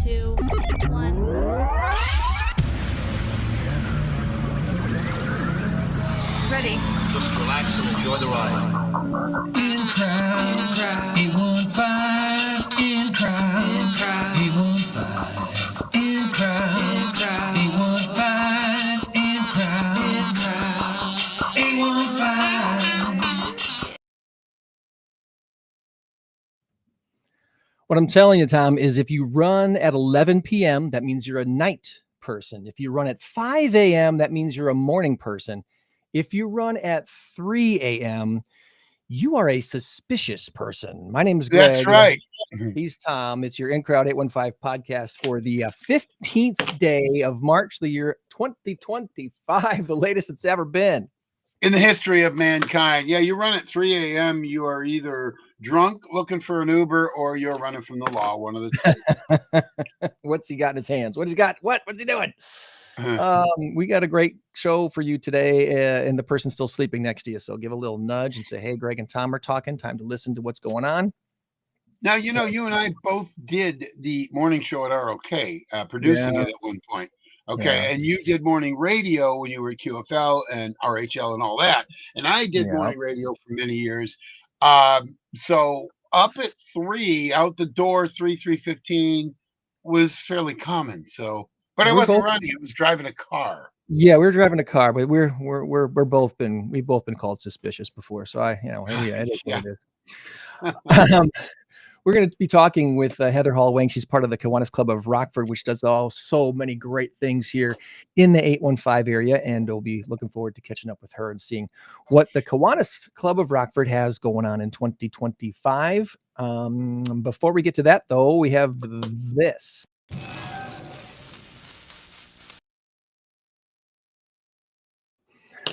2, 1. Ready. Just relax and enjoy the ride. In crowd, 815. In crowd, 815. In crowd, 815. In crowd, 815. What I'm telling you, Tom, is if you run at 11 p.m., that means you're a night person. If you run at 5 a.m., that means you're a morning person. If you run at 3 a.m., you are a suspicious person. My name is Greg. That's right. He's Tom. It's your In Crowd 815 podcast for the 15th day of March, the year 2025, the latest it's ever been. In the history of mankind. Yeah, you run at 3 a.m., you are either drunk looking for an Uber or you're running from the law, one of the two. What's he got in his hands? What's he got? What's he doing? We got a great show for you today, and the person's still sleeping next to you. So give a little nudge and say, hey, Greg and Tom are talking. Time to listen to what's going on. Now, you know, you and I both did the morning show at ROK, producing it at one point. Okay. And you did morning radio when you were at QFL and RHL and all that. And I did morning radio for many years. So up at 3, out the door, 3:15 was fairly common. So, but I wasn't running. I was driving a car. Yeah, we were driving a car, but we've both been called suspicious before. So it is what it is. We're going to be talking with Heather Hall-Wang. She's part of the Kiwanis Club of Rockford, which does so many great things here in the 815 area. And we'll be looking forward to catching up with her and seeing what the Kiwanis Club of Rockford has going on in 2025. Before we get to that, though, we have this.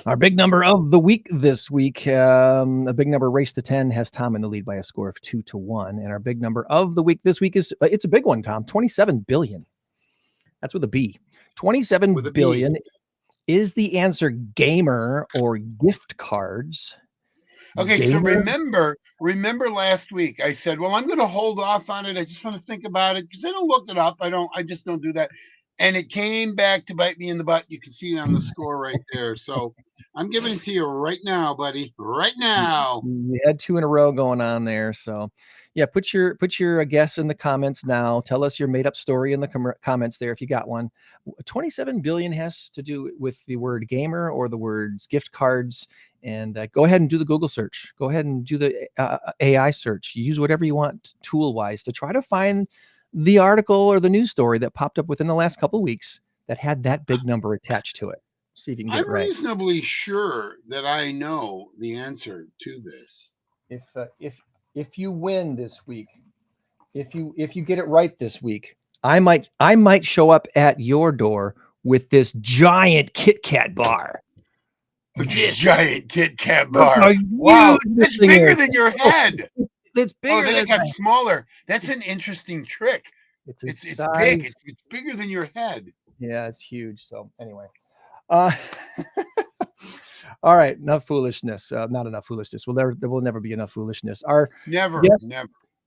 Our big number of the week this week, a big number race to 10 has Tom in the lead by a score of 2-1. And our big number of the week this week is, it's a big one, Tom, 27 billion. That's with a B. 27 billion is the answer. Gamer or gift cards. Okay, gamer? So remember last week I said, well, I'm going to hold off on it. I just want to think about it because I don't look it up. I just don't do that. And it came back to bite me in the butt. You can see it on the score right there. So I'm giving it to you right now, buddy. Right now. We had 2 in a row going on there. So yeah, put your guess in the comments now. Tell us your made up story in the comments there if you got one. 27 billion has to do with the word gamer or the words gift cards. And go ahead and do the Google search. Go ahead and do the AI search. Use whatever you want tool wise to try to find the article or the news story that popped up within the last couple of weeks that had that big number attached to it. See if you can get it right. I'm reasonably sure that I know the answer to this. If you win this week, if you get it right this week, I might show up at your door with this giant Kit Kat bar. Giant Kit Kat bar. Wow, it's bigger than your head. It's bigger. Then it got smaller. That's an interesting trick. It's big. It's bigger than your head. Yeah, it's huge. So anyway, all right. Enough foolishness. Not enough foolishness. There will never be enough foolishness. Never.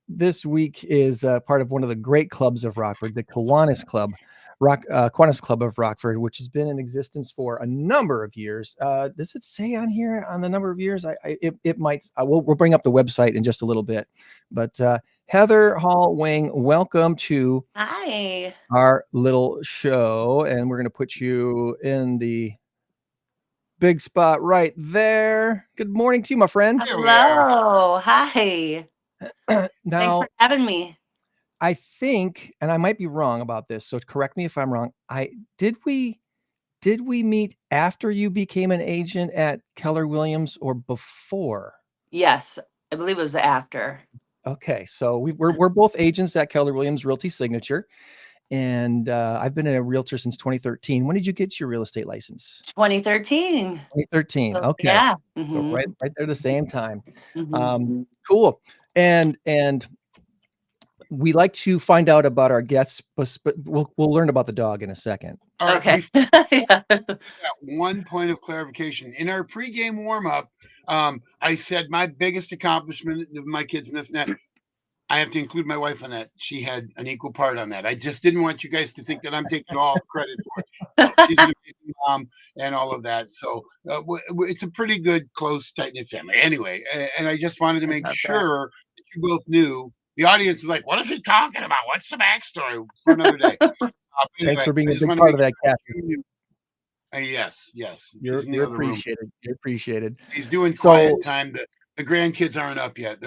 This week is part of one of the great clubs of Rockford, the Kiwanis Club. Kiwanis Club of Rockford, which has been in existence for a number of years. Does it say on here on the number of years? It might. We'll bring up the website in just a little bit. But Heather Hall-Wang, welcome to our little show, and we're going to put you in the big spot right there. Good morning to you, my friend. Hello. Hi. Now, thanks for having me. I think, and I might be wrong about this, so correct me if I'm wrong. Did we meet after you became an agent at Keller Williams or before? Yes, I believe it was after. Okay, so we're both agents at Keller Williams Realty Signature, and I've been a realtor since 2013. When did you get your real estate license? 2013. 2013. Okay, yeah. So right there, the same time. Mm-hmm. Cool, and we like to find out about our guests, but we'll learn about the dog in a second. All right, okay. One point of clarification. In our pregame warm-up, I said my biggest accomplishment of my kids and this and that. I have to include my wife on that. She had an equal part on that. I just didn't want you guys to think that I'm taking all the credit for it. No, she's an amazing mom and all of that. So it's a pretty good, close, tight knit family. Anyway, and I just wanted to make sure that you both knew. The audience is like, "What is he talking about? What's the backstory?" For another day. Thanks for being I a just big want to part make of that, sure Kathy. you knew. Yes, yes. You're He's in the other room. appreciated. You're appreciated. He's doing So quiet time. The grandkids aren't up yet.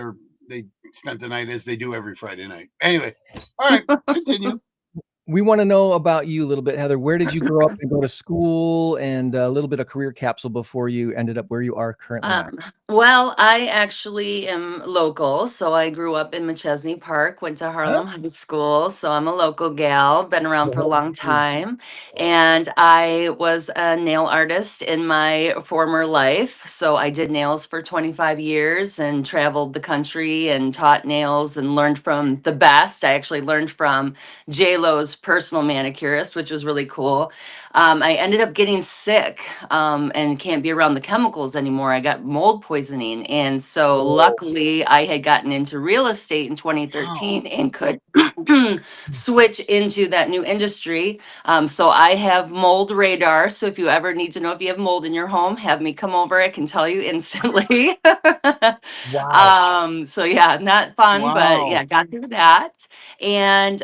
They spent the night as they do every Friday night. Anyway, all right, continue. we want to know about you a little bit, Heather. Where did you grow up and go to school, and a little bit of career capsule before you ended up where you are currently at? Well, I actually am local. So I grew up in McChesney Park, went to Huh? Harlem High School. So I'm a local gal, been around for a long Oh, time. And I was a nail artist in my former life. So I did nails for 25 years and traveled the country and taught nails and learned from the best. I actually learned from J-Lo's personal manicurist, which was really cool. I ended up getting sick and can't be around the chemicals anymore. I got mold poisoning. And so oh, luckily I had gotten into real estate in Wow. 2013 and could switch into that new industry. So I have mold radar. So if you ever need to know if you have mold in your home, have me come over. I can tell you instantly. wow. So yeah, not fun, but Wow. yeah, got through that. And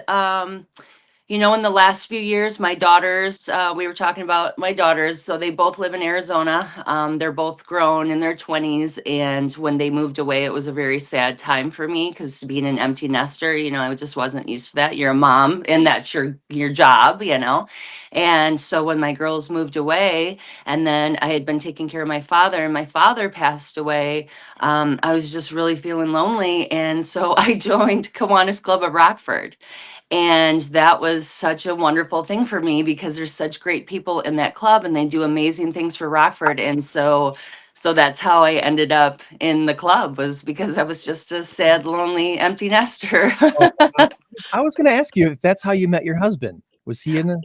in the last few years, my daughters, we were talking about my daughters. So they both live in Arizona. They're both grown in their 20s. And when they moved away, it was a very sad time for me because being an empty nester, I just wasn't used to that. You're a mom and that's your job. And so when my girls moved away, and then I had been taking care of my father, and my father passed away, I was just really feeling lonely. And so I joined Kiwanis Club of Rockford. And that was such a wonderful thing for me because there's such great people in that club and they do amazing things for Rockford. And so that's how I ended up in the club, was because I was just a sad, lonely, empty nester. Oh, I was going to ask you if that's how you met your husband. Was he in that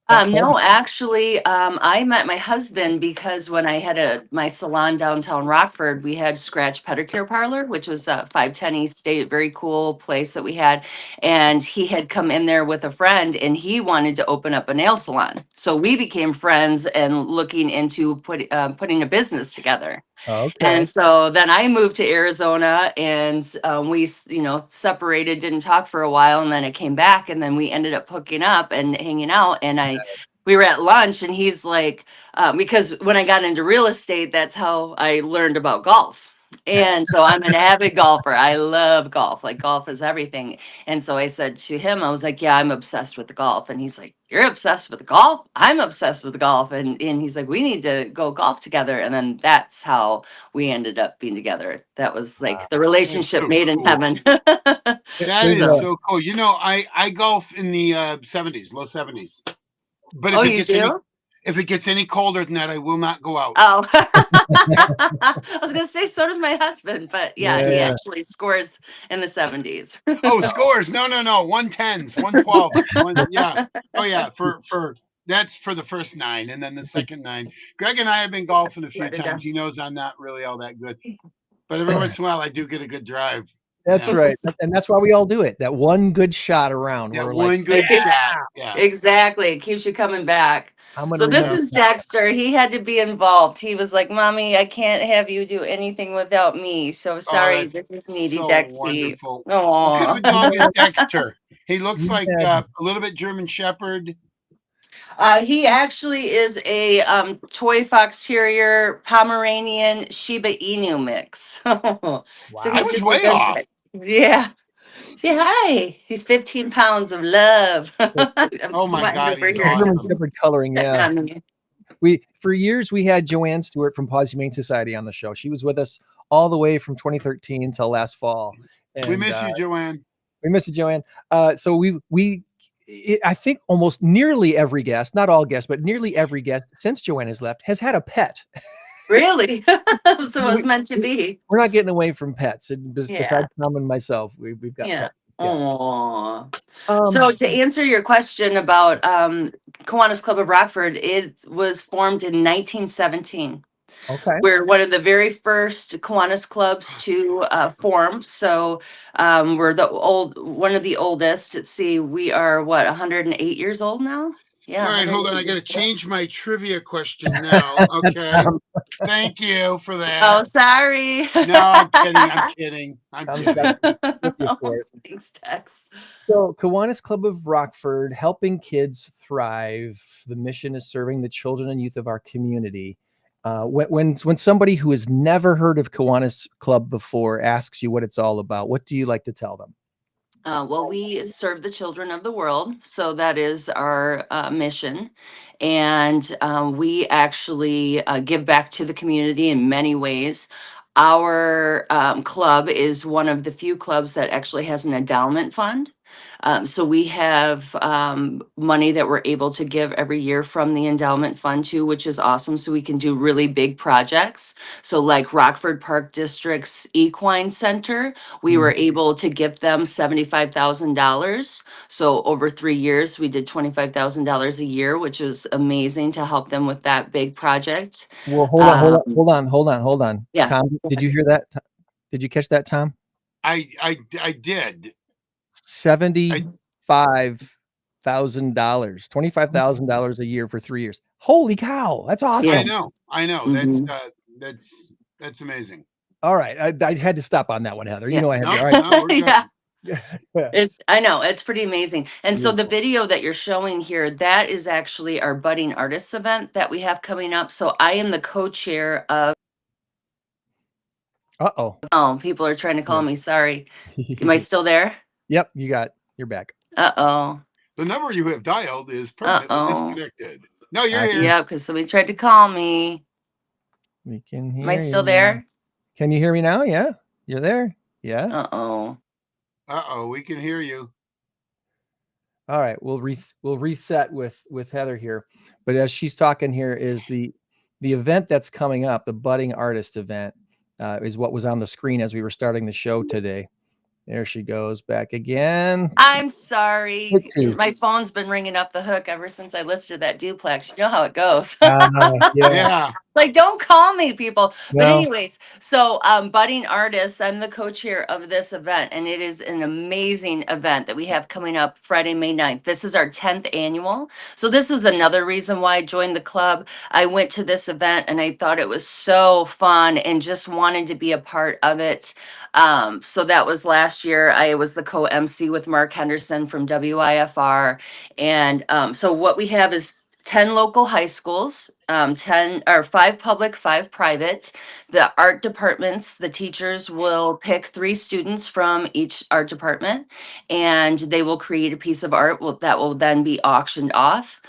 club? No, actually, I met my husband because when I had my salon downtown Rockford, we had Scratch Pedicure Parlor, which was a 510 East State, very cool place that we had. And he had come in there with a friend and he wanted to open up a nail salon. So we became friends and looking into putting a business together. Okay. And so then I moved to Arizona and separated, didn't talk for a while. And then I came back and then we ended up hooking up and hanging out. And we were at lunch and he's like, because when I got into real estate, that's how I learned about golf. And so I'm an avid golfer. I love golf. Like golf is everything. And so I said to him, I was like, yeah, I'm obsessed with the golf. And he's like, you're obsessed with golf? I'm obsessed with golf. And he's like, we need to go golf together. And then that's how we ended up being together. That was like the That is relationship so made in cool. heaven. That There's is a so cool. I golf in the 70s, low 70s. But Oh, you do? if it gets any colder than that, I will not go out. Oh, I was gonna say so does my husband, but yeah, he yeah. actually scores in the 70s. Oh, scores. No, 110s, 112s. Yeah. Oh yeah, for that's for the first 9 and then the second 9. Greg and I have been golfing a few Swear to God. times. He knows I'm not really all that good. But every once in a while I do get a good drive. That's Yeah. right. And that's why we all do it. That one good shot around. That We're one like, good Yeah. shot. Yeah. Exactly. It keeps you coming back. I'm going to So this remember is that. Dexter. He had to be involved. He was like, Mommy, I can't have you do anything without me. So Oh, sorry, that's this is needy, so Dexy. wonderful. What kind of Oh. a dog is Dexter? He looks We like had, a little bit German Shepherd. He actually is a toy fox terrier, Pomeranian Shiba Inu mix. So I he's wow. was just a way good off. boy. Yeah. Say hi. He's 15 pounds of love. I'm Oh my sweating God, over he's here. German awesome. Shepherd coloring. Sitting Yeah. on me. For years, we had Joanne Stewart from Paws Humane Society on the show. She was with us all the way from 2013 until last fall. We And miss you, Joanne. we miss you, Joanne. So I think almost nearly every guest, not all guests, but nearly every guest since Joanne has left has had a pet. Really? So it was We- meant to be. We're not getting away from pets. And Yeah. besides Tom and myself, we've got Yeah. pets. Yes. Aw. So to answer your question about Kiwanis Club of Rockford, it was formed in 1917. Okay. We're one of the very first Kiwanis clubs to form. So we're one of the oldest. Let's see, we are what, 108 years old now? Yeah, All right, hold on. 108 I got to years old. change my trivia question now. That's Okay. Thank you for Oh, that. sorry. No, I'm kidding. I'm kidding. I'm Tom's got kidding. some trivia Oh, for us. thanks, Tex. So, Kiwanis Club of Rockford, helping kids thrive. The mission is serving the children and youth of our community. When somebody who has never heard of Kiwanis Club before asks you what it's all about, what do you like to tell them? Well, we serve the children of the world, so that is our mission. And we actually give back to the community in many ways. Our club is one of the few clubs that actually has an endowment fund. So we have money that we're able to give every year from the endowment fund too, which is awesome. So we can do really big projects. So like Rockford Park District's Equine Center, we were able to give them $75,000. So over 3 years, we did $25,000 a year, which was amazing to help them with that big project. Well, Um, hold on. yeah. Tom, did you hear that? Did you catch that, Tom? I did. $75,000, $25,000 a year for 3 years. Holy cow, that's Yeah. awesome! I know. Mhm. That's amazing. All right, I had to stop on that one, Heather. You Yeah. know I had to. No, All right, no, we're good. Yeah. yeah. I know, it's pretty amazing. And so the Beautiful. video that you're showing here, that is actually our Budding Artists event that we have coming up. So I am the co-chair of, Uh-oh. oh, people are trying to call me, sorry. Am I still there? Yep, you're back. Uh-oh. The number you have dialed is permanently Uh-oh. disconnected. No, you're I here. Yeah, because somebody tried to call me. We can Am I hear still you. there? Can you hear me now? Yeah, you're there. Yeah. Uh-oh. We can hear you. All right, we'll reset with Heather here. But as she's talking here, is the event that's coming up, the Budding Artist event, is what was on the screen as we were starting the show today. There she goes back again. I'm sorry. Hit two. My phone's been ringing up the hook ever since I listed that duplex. You know how it goes. Yeah. Yeah. Like, don't call me, people. But No. anyways, so Budding Artists, I'm the co-chair of this event, and it is an amazing event that we have coming up Friday, May 9th. This is our 10th annual. So this is another reason why I joined the club. I went to this event and I thought it was so fun and just wanted to be a part of it. So that was last year. I was the co-MC with Mark Henderson from WIFR. And so what we have is 10 local high schools, 10 or 5 public, 5 private. The art departments, the teachers will pick 3 students from each art department, and they will create a piece of art that will then be auctioned off.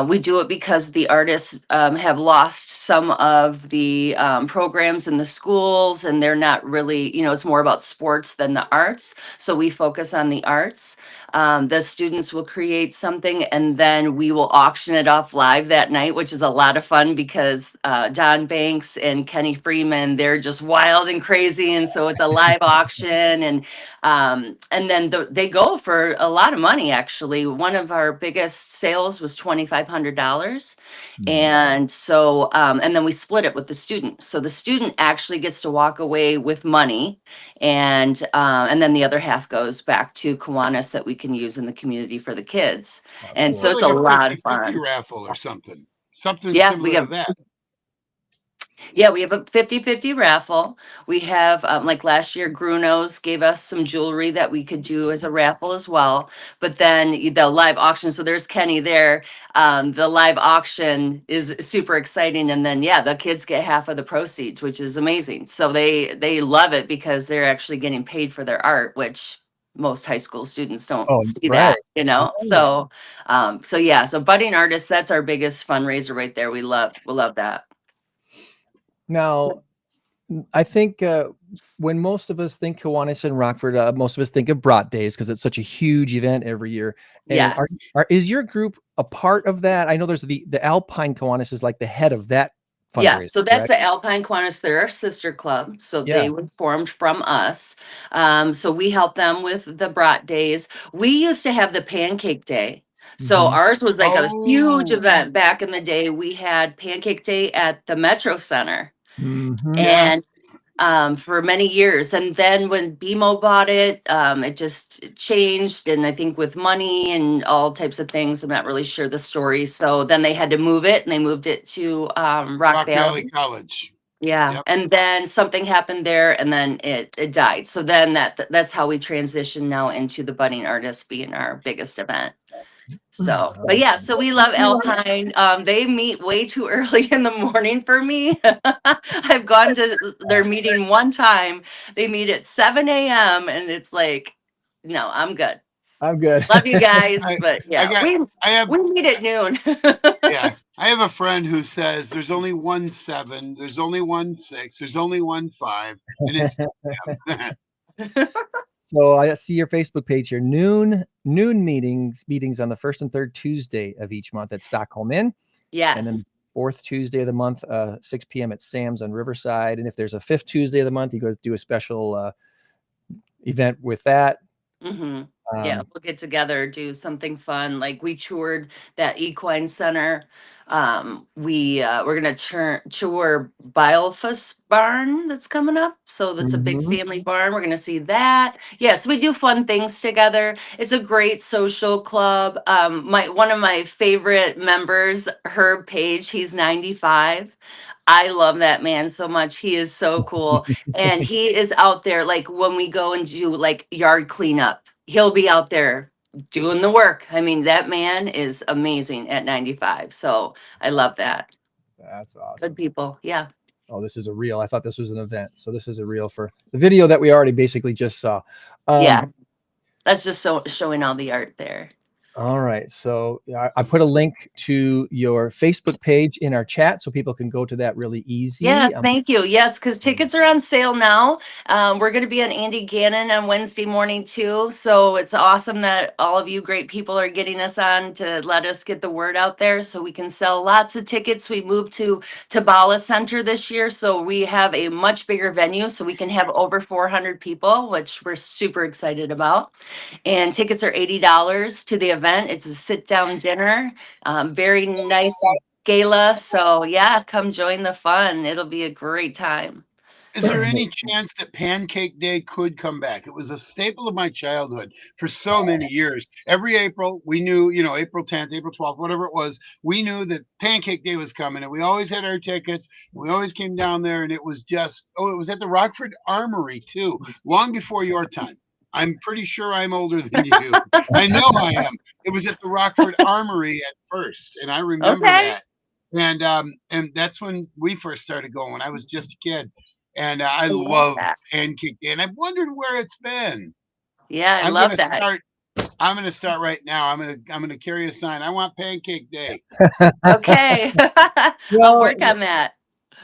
We do it because the artists have lost some of the programs in the schools, and they're not really, it's more about sports than the arts. So we focus on the arts. The students will create something and then we will auction it off live that night, which is a lot of fun because Don Banks and Kenny Freeman, they're just wild and crazy. And so it's a live auction and then they go for a lot of money, actually. One of our biggest sales was $2,500. And so, and then we split it with the student. So the student actually gets to walk away with money, and then the other half goes back to Kiwanis that we can use in the community for the kids. And So so it's like a a lot of 50-50 fun. raffle or something. Something Yeah, we similar to have that. Yeah, we have a 50-50 raffle. We have, like last year, Gruno's gave us some jewelry that we could do as a raffle as well. But then the live auction, so there's Kenny there. The live auction is super exciting. And then, yeah, the kids get half of the proceeds, which is amazing. So they love it because they're actually getting paid for their art, which most high school students don't Oh, see right. that. So yeah, so budding artists, that's our biggest fundraiser right there. We love that. Now, I think when most of us think Kiwanis and Rockford, most of us think of Brat Days because it's such a huge event every year. And Yes. is your group a part of that? I know there's the Alpine Kiwanis is like the head of that fundraiser. Yes, so that's correct? the Alpine Kiwanis. They're our sister club, so Yeah. they were formed from us. So we help them with the Brat Days. We used to have the Pancake Day. So ours was like a huge Oh, event back in the day. We had Pancake Day at the Metro Center. Mm-hmm. yes. And for many years. And then when BMO bought it, it just changed. And I think with money and all types of things, I'm not really sure the story. So then they had to move it and they moved it to Rock Rock Valley Valley. College. Yeah. Yep. And then something happened there and then it died. So then that's how we transitioned now into the budding artist being our biggest event. So, but yeah, so we love Alpine. They meet way too early in the morning for me. I've gone to their meeting one time. They meet at 7 a.m. and it's like, no, I'm good. I'm good. Love you guys, I but I yeah, got I have we meet at noon. yeah. I have a friend who says there's only one 7, there's only one 6, there's only one 5, and it's So I see your Facebook page here. Noon meetings on the first and third Tuesday of each month at Stockholm Inn, and then Yes. fourth Tuesday of the month, 6 p.m. at Sam's on Riverside. And if there's a fifth Tuesday of the month, you go do a special event with that. Hmm. Yeah, we'll get together, do something fun. Like we toured that equine center. We're gonna tour Bilefus Barn that's coming up. So that's a big Mhm. family barn. We're gonna see that. Yes, we do fun things together. It's a great social club. My one of my favorite members, Herb Page, he's 95. I love that man so much. He is so cool. And he is out there like when we go and do like yard cleanup, he'll be out there doing the work. I mean, that man is amazing at 95. So I love that. That's Good awesome. people. Yeah. Oh, this is a reel. I thought this was an event. So this is a reel for the video that we already basically just saw. Yeah. That's just showing all the art there. All right. So I put a link to your Facebook page in our chat so people can go to that really easy. Yes, thank you. Yes, because tickets are on sale now. We're going to be on Andy Gannon on Wednesday morning too. So it's awesome that all of you great people are getting us on to let us get the word out there so we can sell lots of tickets. We moved to Tabala Center this year, so we have a much bigger venue so we can have over 400 people, which we're super excited about. And tickets are $80 to the event. It's a sit down dinner, very nice gala. So yeah, come join the fun. It'll be a great time. Is there any chance that Pancake Day could come back? It was a staple of my childhood for so many years. Every April, we knew, April 10th, April 12th, whatever it was, we knew that Pancake Day was coming, and we always had our tickets. We always came down there, and it was just, it was at the Rockford Armory too, long before your time. I'm pretty sure I'm older than you. I know I am. It was at the Rockford Armory at first, and I remember Okay. that. And that's when we first started going. When I was just a kid, and I I love love that. Pancake Day, and I've wondered where it's been. Yeah, I I'm love gonna that. start. I'm gonna start right now. I'm gonna carry a sign. I want Pancake Day. Okay. I'll Well, work on that.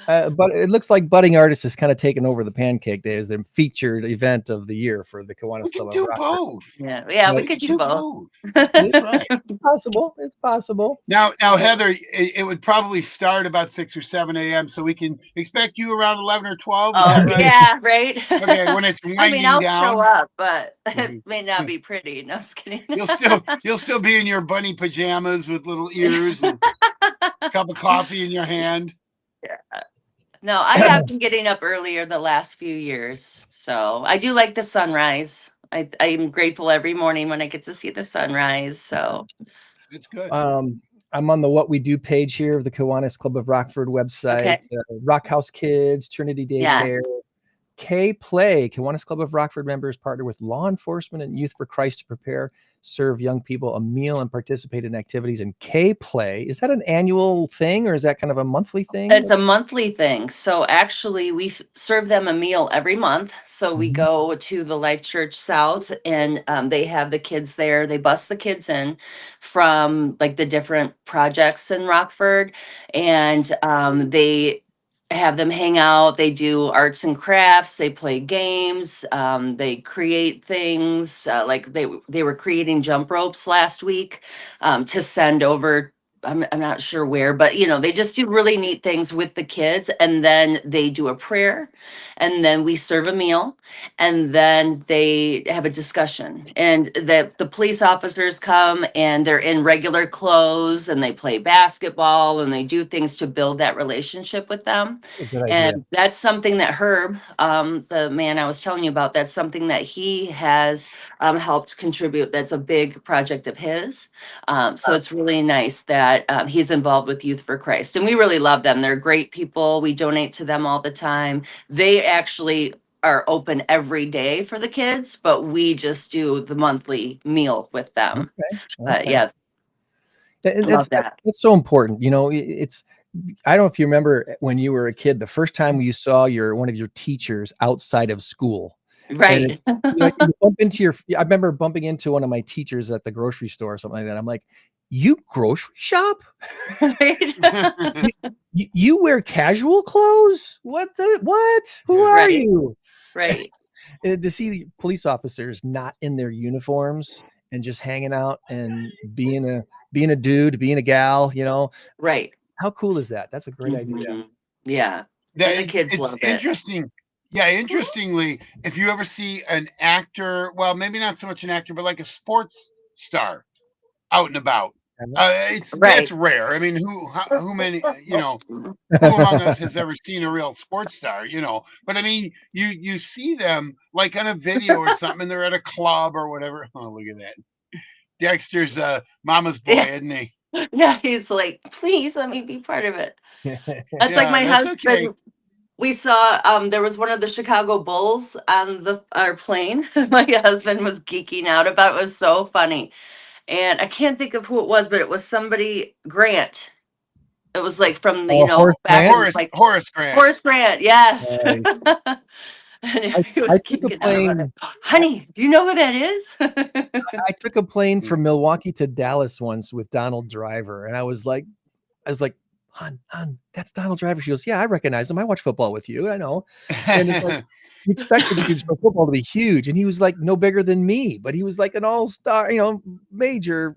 but it looks like Budding Artists has kind of taken over the Pancake Day as the featured event of the year for the We Kiwanis can Club of do Rockford. both. Yeah, we But We could can do do both. both. this That's right. is possible. It's possible. Now, Heather, it would probably start about 6 or 7 a.m. So we can expect you around 11 or 12. Is that Oh, right? yeah, right. Okay, when it's I mean, winding I'll show down. up, but it Mhm. may not be pretty. No, just kidding. You'll still be in your bunny pajamas with little ears and a cup of coffee in your hand. No, I have been getting up earlier the last few years. So I do like the sunrise. I'm grateful every morning when I get to see the sunrise. So It's good. I'm on the What We Do page here of the Kiwanis Club of Rockford okay. website. Rock House Kids, Trinity Daycare, Yes. K Play, Kiwanis Club of Rockford members partner with law enforcement and Youth for Christ to prepare, serve young people a meal and participate in activities. And K Play, is that an annual thing or is that kind of a monthly thing? It's a monthly thing. So actually, we serve them a meal every month. So we Mhm. go to the Life Church South, and they have the kids there. They bus the kids in from like the different projects in Rockford, and they have them hang out. They do arts and crafts. They play games. They create things. Like they were creating jump ropes last week to send over I'm not sure where, but they just do really neat things with the kids. And then they do a prayer, and then we serve a meal, and then they have a discussion. And the police officers come, and they're in regular clothes, and they play basketball, and they do things to build that relationship with them. A good idea. And that's something that Herb, the man I was telling you about, that's something that he has helped contribute. That's a big project of his. So it's really nice that he's involved with Youth for Christ. And we really love them. They're great people. We donate to them all the time. They actually are open every day for the kids, but we just do the monthly meal with them. But Okay. yeah, I love that. That's so important. It's I don't know if you remember when you were a kid, the first time you saw one of your teachers outside of school. And Right. it's you bump into I remember bumping into one of my teachers at the grocery store or something like that. I'm like, you grocery shop? Right. You wear casual clothes? What? Who are Right. you? Right. To see police officers not in their uniforms and just hanging out and being a dude, being a gal, Right. how cool is that? That's a great idea. Mhm. Yeah. That And the kids it's love it. interesting. Yeah, interestingly, if you ever see an actor, well, maybe not so much an actor, but like a sports star out and about, that's Right. rare. I mean, who many, who among us has ever seen a real sports star, But I mean, you see them like on a video or something, and they're at a club or whatever. Oh, look at that. Dexter's mama's boy, Yeah. isn't he? Yeah. He's like, please let me be part of it. That's like Yeah, my that's okay. husband. We saw there was one of the Chicago Bulls on our plane. My husband was geeking out about it. It was so funny. And I can't think of who it was, but it was somebody Grant. It was like from the, Horace back Grant? in like Horace Grant. Horace Grant, yes. Nice. And he I was took a geeking out about it. plane. Honey, do you know who that is? I took a plane from Milwaukee to Dallas once with Donald Driver, and I was like, hon, that's Donald Driver. She goes, yeah, I recognize him. I watch football with you. I know. And it's like, you expected for football to be huge, and he was like no bigger than me, but he was like an all-star, major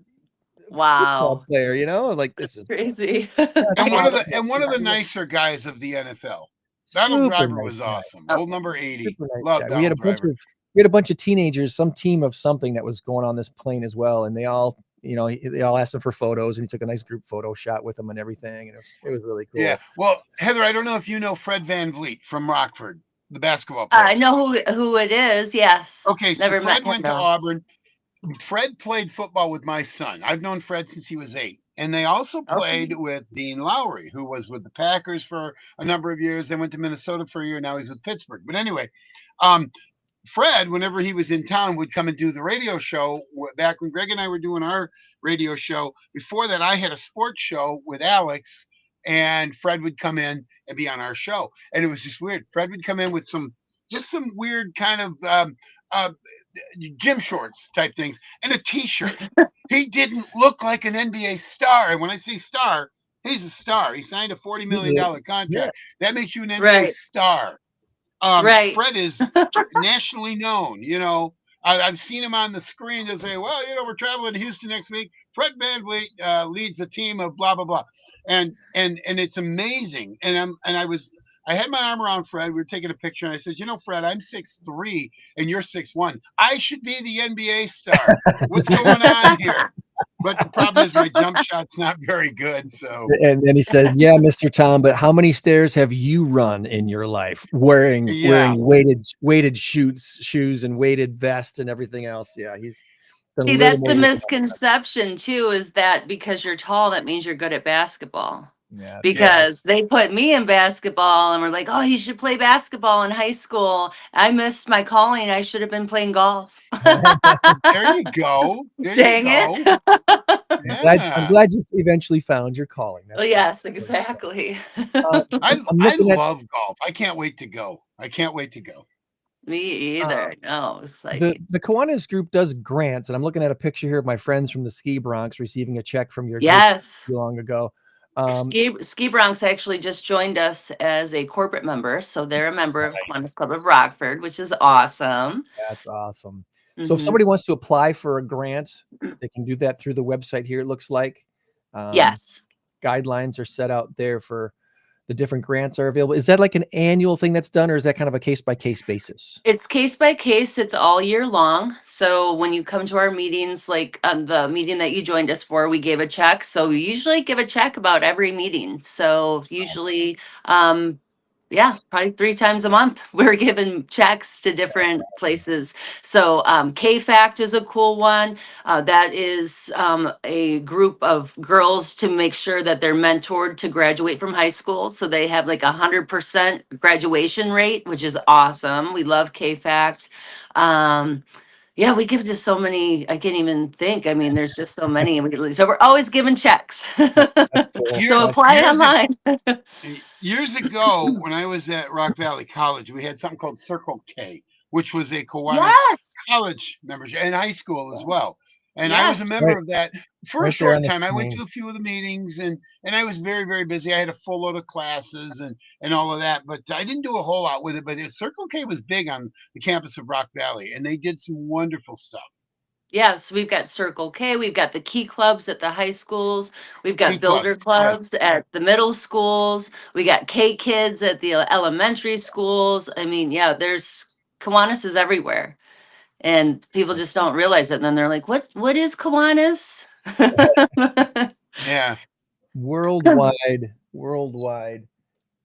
football Wow. player. Like this is Crazy. and one Yeah. of the nicer guys of the NFL. Donald super Driver nice was guy. awesome. Oh, Old number 80. Super nice Love guy. Donald Driver. We had a bunch of teenagers, some team of something that was going on this plane as well, and they all, they all asked him for photos, and he took a nice group photo shot with them and everything, and it was really cool. Yeah. Well, Heather, I don't know if you know Fred Van Vliet from Rockford, the basketball I player. know who it is. Yes. Okay, so Never met Fred him went to though. Auburn. Fred played football with my son. I've known Fred since he was 8. And they also played Okay. with Dean Lowry, who was with the Packers for a number of years. Then went to Minnesota for a year. Now he's with Pittsburgh. But anyway, Fred, whenever he was in town, would come and do the radio show. Back when Greg and I were doing our radio show, before that, I had a sports show with Alex, and Fred would come in and be on our show. And it was just weird. Fred would come in with some weird kind of gym shorts type things and a T-shirt. He didn't look like an NBA star. And when I say star, he's a star. He signed a $40 million contract. Yeah. That makes you an NBA Right. star. Right. Fred is nationally known. I've seen him on the screen. They'll say, well, we're traveling to Houston next week. Fred VanVleet leads a team of blah, blah, blah. And it's amazing. I had my arm around Fred. We were taking a picture, and I said, Fred, I'm 6'3", and you're 6'1". I should be the NBA star. What's going on here? But the problem is my jump shot's not very good. So, and then he said, yeah, Mr. Tom, but how many stairs have you run in your life wearing weighted shoes and weighted vest and everything else? Yeah, he's done a See, little that's more the than that. misconception too, is that because you're tall, that means you're good at basketball. Yeah. Because they put me in basketball and were like, oh, you should play basketball in high school. I missed my calling. I should have been playing golf. there you go. Dang it. Yeah. I'm glad you eventually found your calling. Yes, exactly. I love golf. I can't wait to go. Me either. No, it's like the Kiwanis group does grants, and I'm looking at a picture here of my friends from the Ski Bronx receiving a check from your group too long ago. Ski Bronx actually just joined us as a corporate member, so they're a member of Kiwanis Club of Rockford, which is awesome. That's awesome. So if somebody wants to apply for a grant, they can do that through the website here. It looks like Yes. Guidelines are set out there for the different grants are available. Is that like an annual thing that's done, or is that kind of a case by case basis? It's case by case. It's all year long. So when you come to our meetings, like the meeting that you joined us for, we gave a check. So we usually give a check about every meeting. So usually, yeah, probably 3 times a month, we're giving checks to different places. So K-Fact is a cool one. That is a group of girls to make sure that they're mentored to graduate from high school. So they have like 100% graduation rate, which is awesome. We love K-Fact. Yeah, we give to so many, I can't even think. I mean, there's just so many. So we're always giving checks. That's cool. So Years, apply years, ag- online. years ago, when I was at Rock Valley College, we had something called Circle K, which was a Kiwanis Yes. college membership and high school as Yes. well. And I was a Yes. member Right, of that for a right there on short the time. I went screen. to a few of the meetings, and I was very, very busy. I had a full load of classes and all of that, but I didn't do a whole lot with it. But Circle K was big on the campus of Rock Valley, and they did some wonderful stuff. Yes, we've got Circle K, we've got the key clubs at the high schools, we've Key got builder clubs, yes. clubs at the middle schools, we got K kids at the elementary schools. I mean, yeah, there's Kiwanis is everywhere. And people just don't realize it. And then they're like, what is Kiwanis? Yeah. Worldwide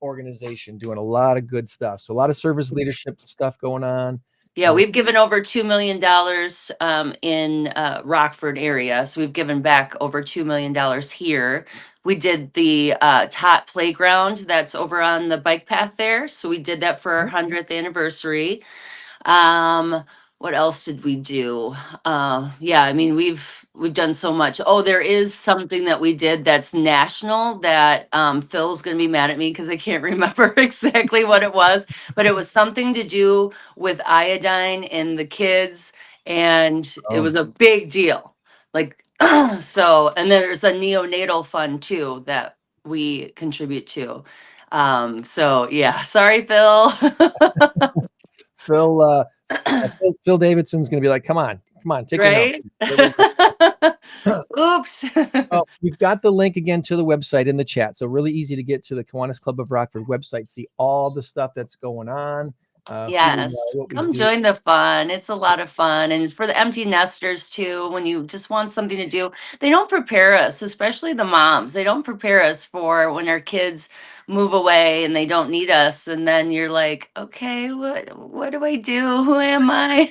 organization doing a lot of good stuff. So a lot of service leadership stuff going on. Yeah, we've given over $2 million in Rockford area. So we've given back over $2 million here. We did the Tot Playground that's over on the bike path there. So we did that for our 100th anniversary. Um, what else did we do? Yeah, I mean, we've done so much. Oh, there is something that we did that's national that Phil's gonna be mad at me because I can't remember exactly what it was, but it was something to do with iodine in the kids, and it Oh. was a big deal. Like, so, and there's a neonatal fund too that we contribute to. So yeah, sorry, Phil. Phil, Phil Davidson's going to be like, come on, take your Right? notes. Everybody Oops. Well, we've got the link again to the website in the chat. So really easy to get to the Kiwanis Club of Rockford website, see all the stuff that's going on. Who we are, Yes. what we Come do. join the fun. It's a lot of fun. And for the empty nesters too, when you just want something to do, they don't prepare us, especially the moms. They don't prepare us for when our kids move away and they don't need us. And then you're like, okay, what do I do? Who am I?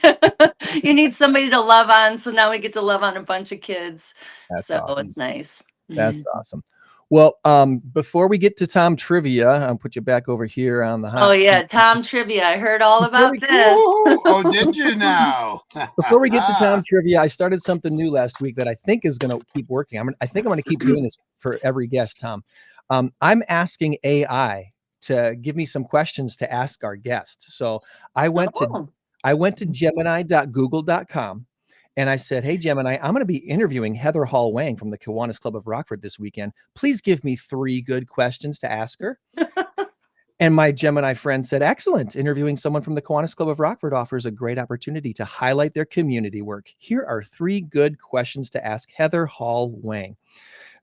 You need somebody to love on. So now we get to love on a bunch of kids. That's So awesome. it's nice. That's awesome. Well, before we get to Tom Trivia, I'll put you back over here on the hot Oh yeah, seat. Tom Trivia. I heard all Before about we, this. Oh, did you now? before we get to Tom Trivia, I started something new last week that I think is going to keep working. I think I'm going to keep doing this for every guest, Tom. I'm asking AI to give me some questions to ask our guests. So I went to Gemini.google.com and I said, hey, Gemini, I'm going to be interviewing Heather Hall-Wang from the Kiwanis Club of Rockford this weekend. Please give me 3 good questions to ask her. And my Gemini friend said, excellent. Interviewing someone from the Kiwanis Club of Rockford offers a great opportunity to highlight their community work. Here are 3 good questions to ask Heather Hall-Wang.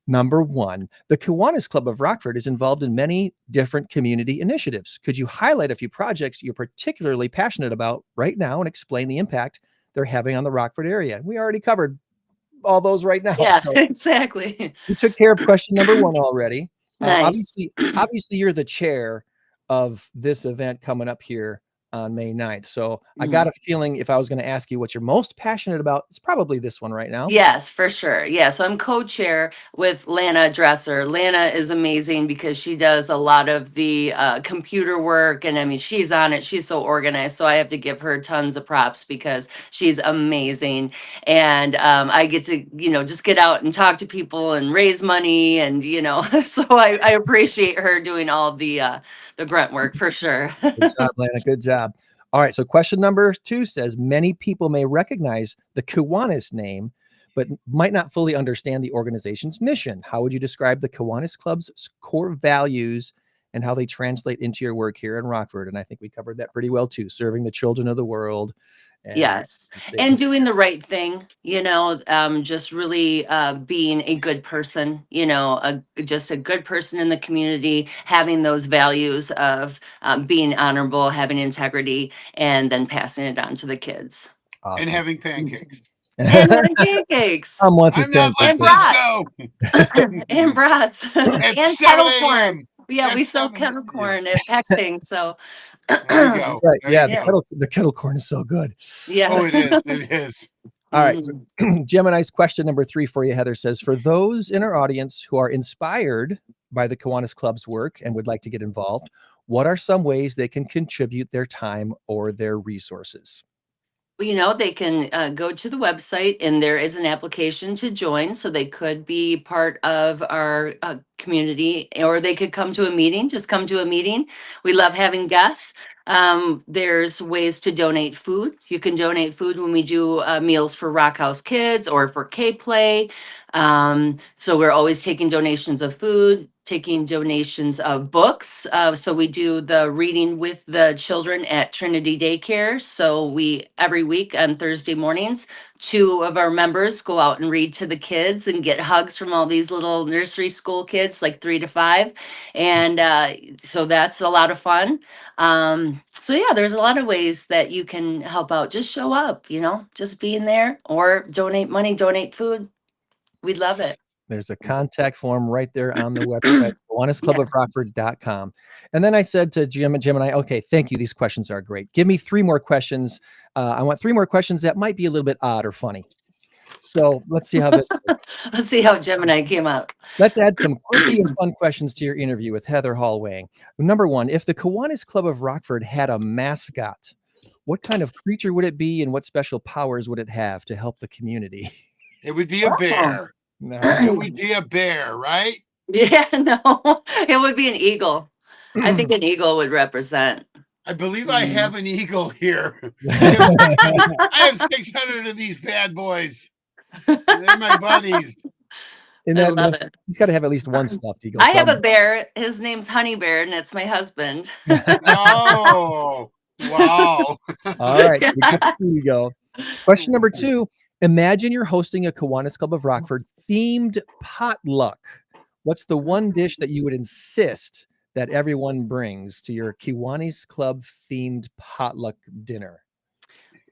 Number 1, the Kiwanis Club of Rockford is involved in many different community initiatives. Could you highlight a few projects you're particularly passionate about right now and explain the impact they're having on the Rockford area? We already covered all those right now. Yeah, So exactly. we took care of question number 1 already. Nice. Obviously, you're the chair of this event coming up here on May 9th. So I got a feeling if I was going to ask you what you're most passionate about, it's probably this one right now. Yes, for sure. Yeah. So I'm co-chair with Lana Dresser. Lana is amazing because she does a lot of the computer work. And I mean, she's on it. She's so organized. So I have to give her tons of props because she's amazing. And I get to, just get out and talk to people and raise money. And, so I appreciate her doing all the grunt work for sure. Good job, Lana. Good job. All right. So question number 2 says, many people may recognize the Kiwanis name, but might not fully understand the organization's mission. How would you describe the Kiwanis Club's core values and how they translate into your work here in Rockford? And I think we covered that pretty well too, serving the children of the world Yes. And doing the right thing, just really being a good person, just a good person in the community, having those values of being honorable, having integrity, and then passing it on to the kids. And Awesome. having pancakes. And having pancakes. Wants his I'm not pancakes. letting And this brats. go. And brats. At And 7 kettle corn. a.m. Yeah, we At sell 7. kettle Yeah. corn at Pecting. So There you go. Right. There Yeah. you Yeah. go. The kettle corn is so good. yeah. Oh, it is. It is. All right. So Gemini's question number 3 for you, Heather, says, for those in our audience who are inspired by the Kiwanis Club's work and would like to get involved, what are some ways they can contribute their time or their resources? Well, they can go to the website and there is an application to join. So they could be part of our community, or they could come to a meeting, just come to a meeting. We love having guests. There's ways to donate food. You can donate food when we do meals for Rock House Kids or for K-Play. So we're always taking donations of food, taking donations of books. So we do the reading with the children at Trinity Daycare. So every week on Thursday mornings, 2 of our members go out and read to the kids and get hugs from all these little nursery school kids, like 3 to 5. And so that's a lot of fun. So yeah, there's a lot of ways that you can help out. Just show up, just being there, or donate money, donate food. We'd love it. There's a contact form right there on the website, KiwanisClubOfRockford.com. And then I said to Jim and I, okay, thank you. These questions are great. Give me 3 more questions. I want 3 more questions that might be a little bit odd or funny. So let's see how this goes. Let's see how Gemini came out. Let's add some quirky and fun questions to your interview with Heather Hall-Wang. Number 1, if the Kiwanis Club of Rockford had a mascot, what kind of creature would it be and what special powers would it have to help the community? It would be a bear. No. It would be a bear, right? Yeah, no, it would be an eagle. I think an eagle would represent. I believe I have an eagle here. I have 600 of these bad boys. They're my buddies. And I love it. He's got to have at least one stuffed eagle. I have a bear. His name's Honey Bear, and it's my husband. Oh, wow. All right. Here you go. Question number 2. Imagine you're hosting a Kiwanis Club of Rockford themed potluck. What's the one dish that you would insist that everyone brings to your Kiwanis Club themed potluck dinner?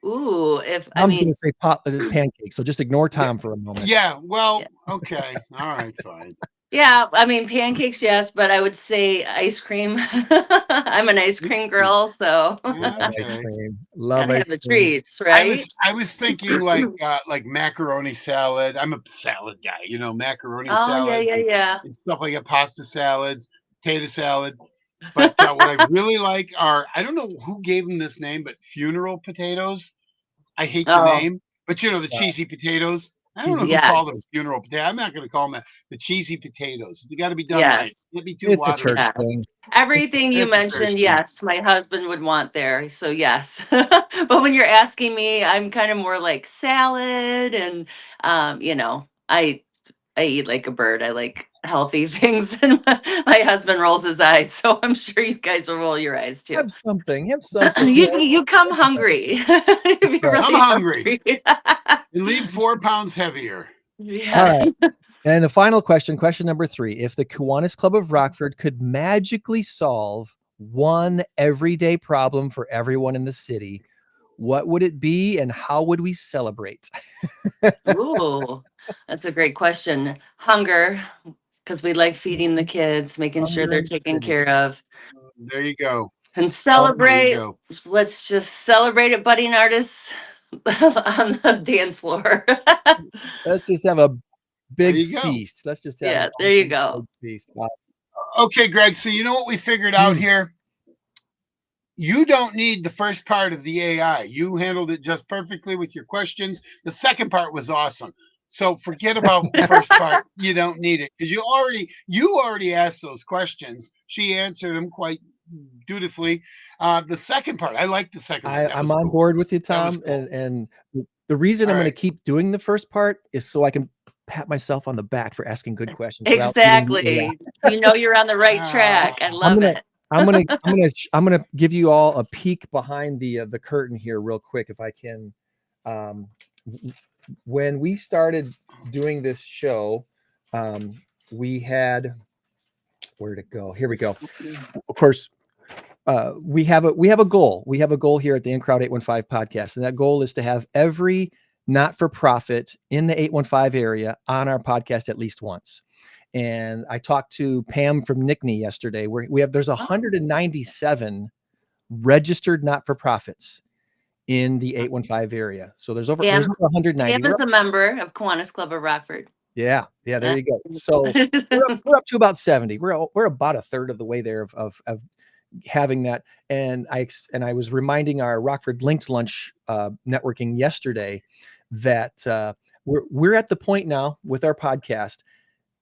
Ooh, I'm going to say pancakes, so just ignore Tom for a moment. Yeah, well, okay. All right, fine. Yeah, I mean, pancakes, yes, but I would say ice cream. I'm an ice cream girl, so Ice Okay. cream. Love gotta ice have the cream. treats, right? I was thinking like macaroni salad. I'm a salad guy, macaroni Oh, salad yeah. and stuff like that, pasta salads, potato salad. But what I really like are, I don't know who gave them this name, but funeral potatoes. I hate the Oh, name, but the cheesy potatoes. I don't know who called them yes, funeral potato. I'm not going to call them that. The cheesy potatoes. They got to be done right. yes, Can't be too It's a watery. church yes. thing. Everything you It's a church mentioned, thing. yes, my husband would want there. So yes. But when you're asking me, I'm kind of more like salad and I eat like a bird. I like healthy things, and my husband rolls his eyes. So I'm sure you guys will roll your eyes too. Have something. Have something. You come hungry. If you're Right. really I'm hungry. And leave 4 pounds heavier. Yeah. All right. And the final question number 3. If the Kiwanis Club of Rockford could magically solve one everyday problem for everyone in the city, what would it be and how would we celebrate? Ooh, that's a great question. Hunger, because we like feeding the kids, making sure Hunger they're and taken city. care of. There you go. And There you celebrate. go. Let's just celebrate at budding artists on the dance floor. Let's just have a There big you go. feast. Let's just have Yeah, an there you awesome go. big feast. Okay, Greg. So you know what we figured out here? You don't need the first part of the AI. You handled it just perfectly with your questions. The second part was awesome. So forget about the first part. You don't need it because you already asked those questions. She answered them quite dutifully. The second part, I like the second part. I'm on board with you, Tom. cool. And the reason I'm going to right. keep doing the first part is so I can pat myself on the back for asking good questions. without feeling Exactly. You know you're on the right track. I love it. I'm gonna give you all a peek behind the curtain here real quick if I can. Um, when we started doing this show, we had, where'd it go? Here we go. Of course, we have a goal. We have a goal here at the In Crowd 815 podcast, and that goal is to have every not-for-profit in the 815 area on our podcast at least once. And I talked to Pam from Nickney yesterday. There's 197 registered not-for-profits in the 815 area. So there's over 190. Pam is a member of Kiwanis Club of Rockford. Yeah, there you go. So we're up to about 70. We're about a third of the way there of having that. And I was reminding our Rockford Linked Lunch networking yesterday that we're at the point now with our podcast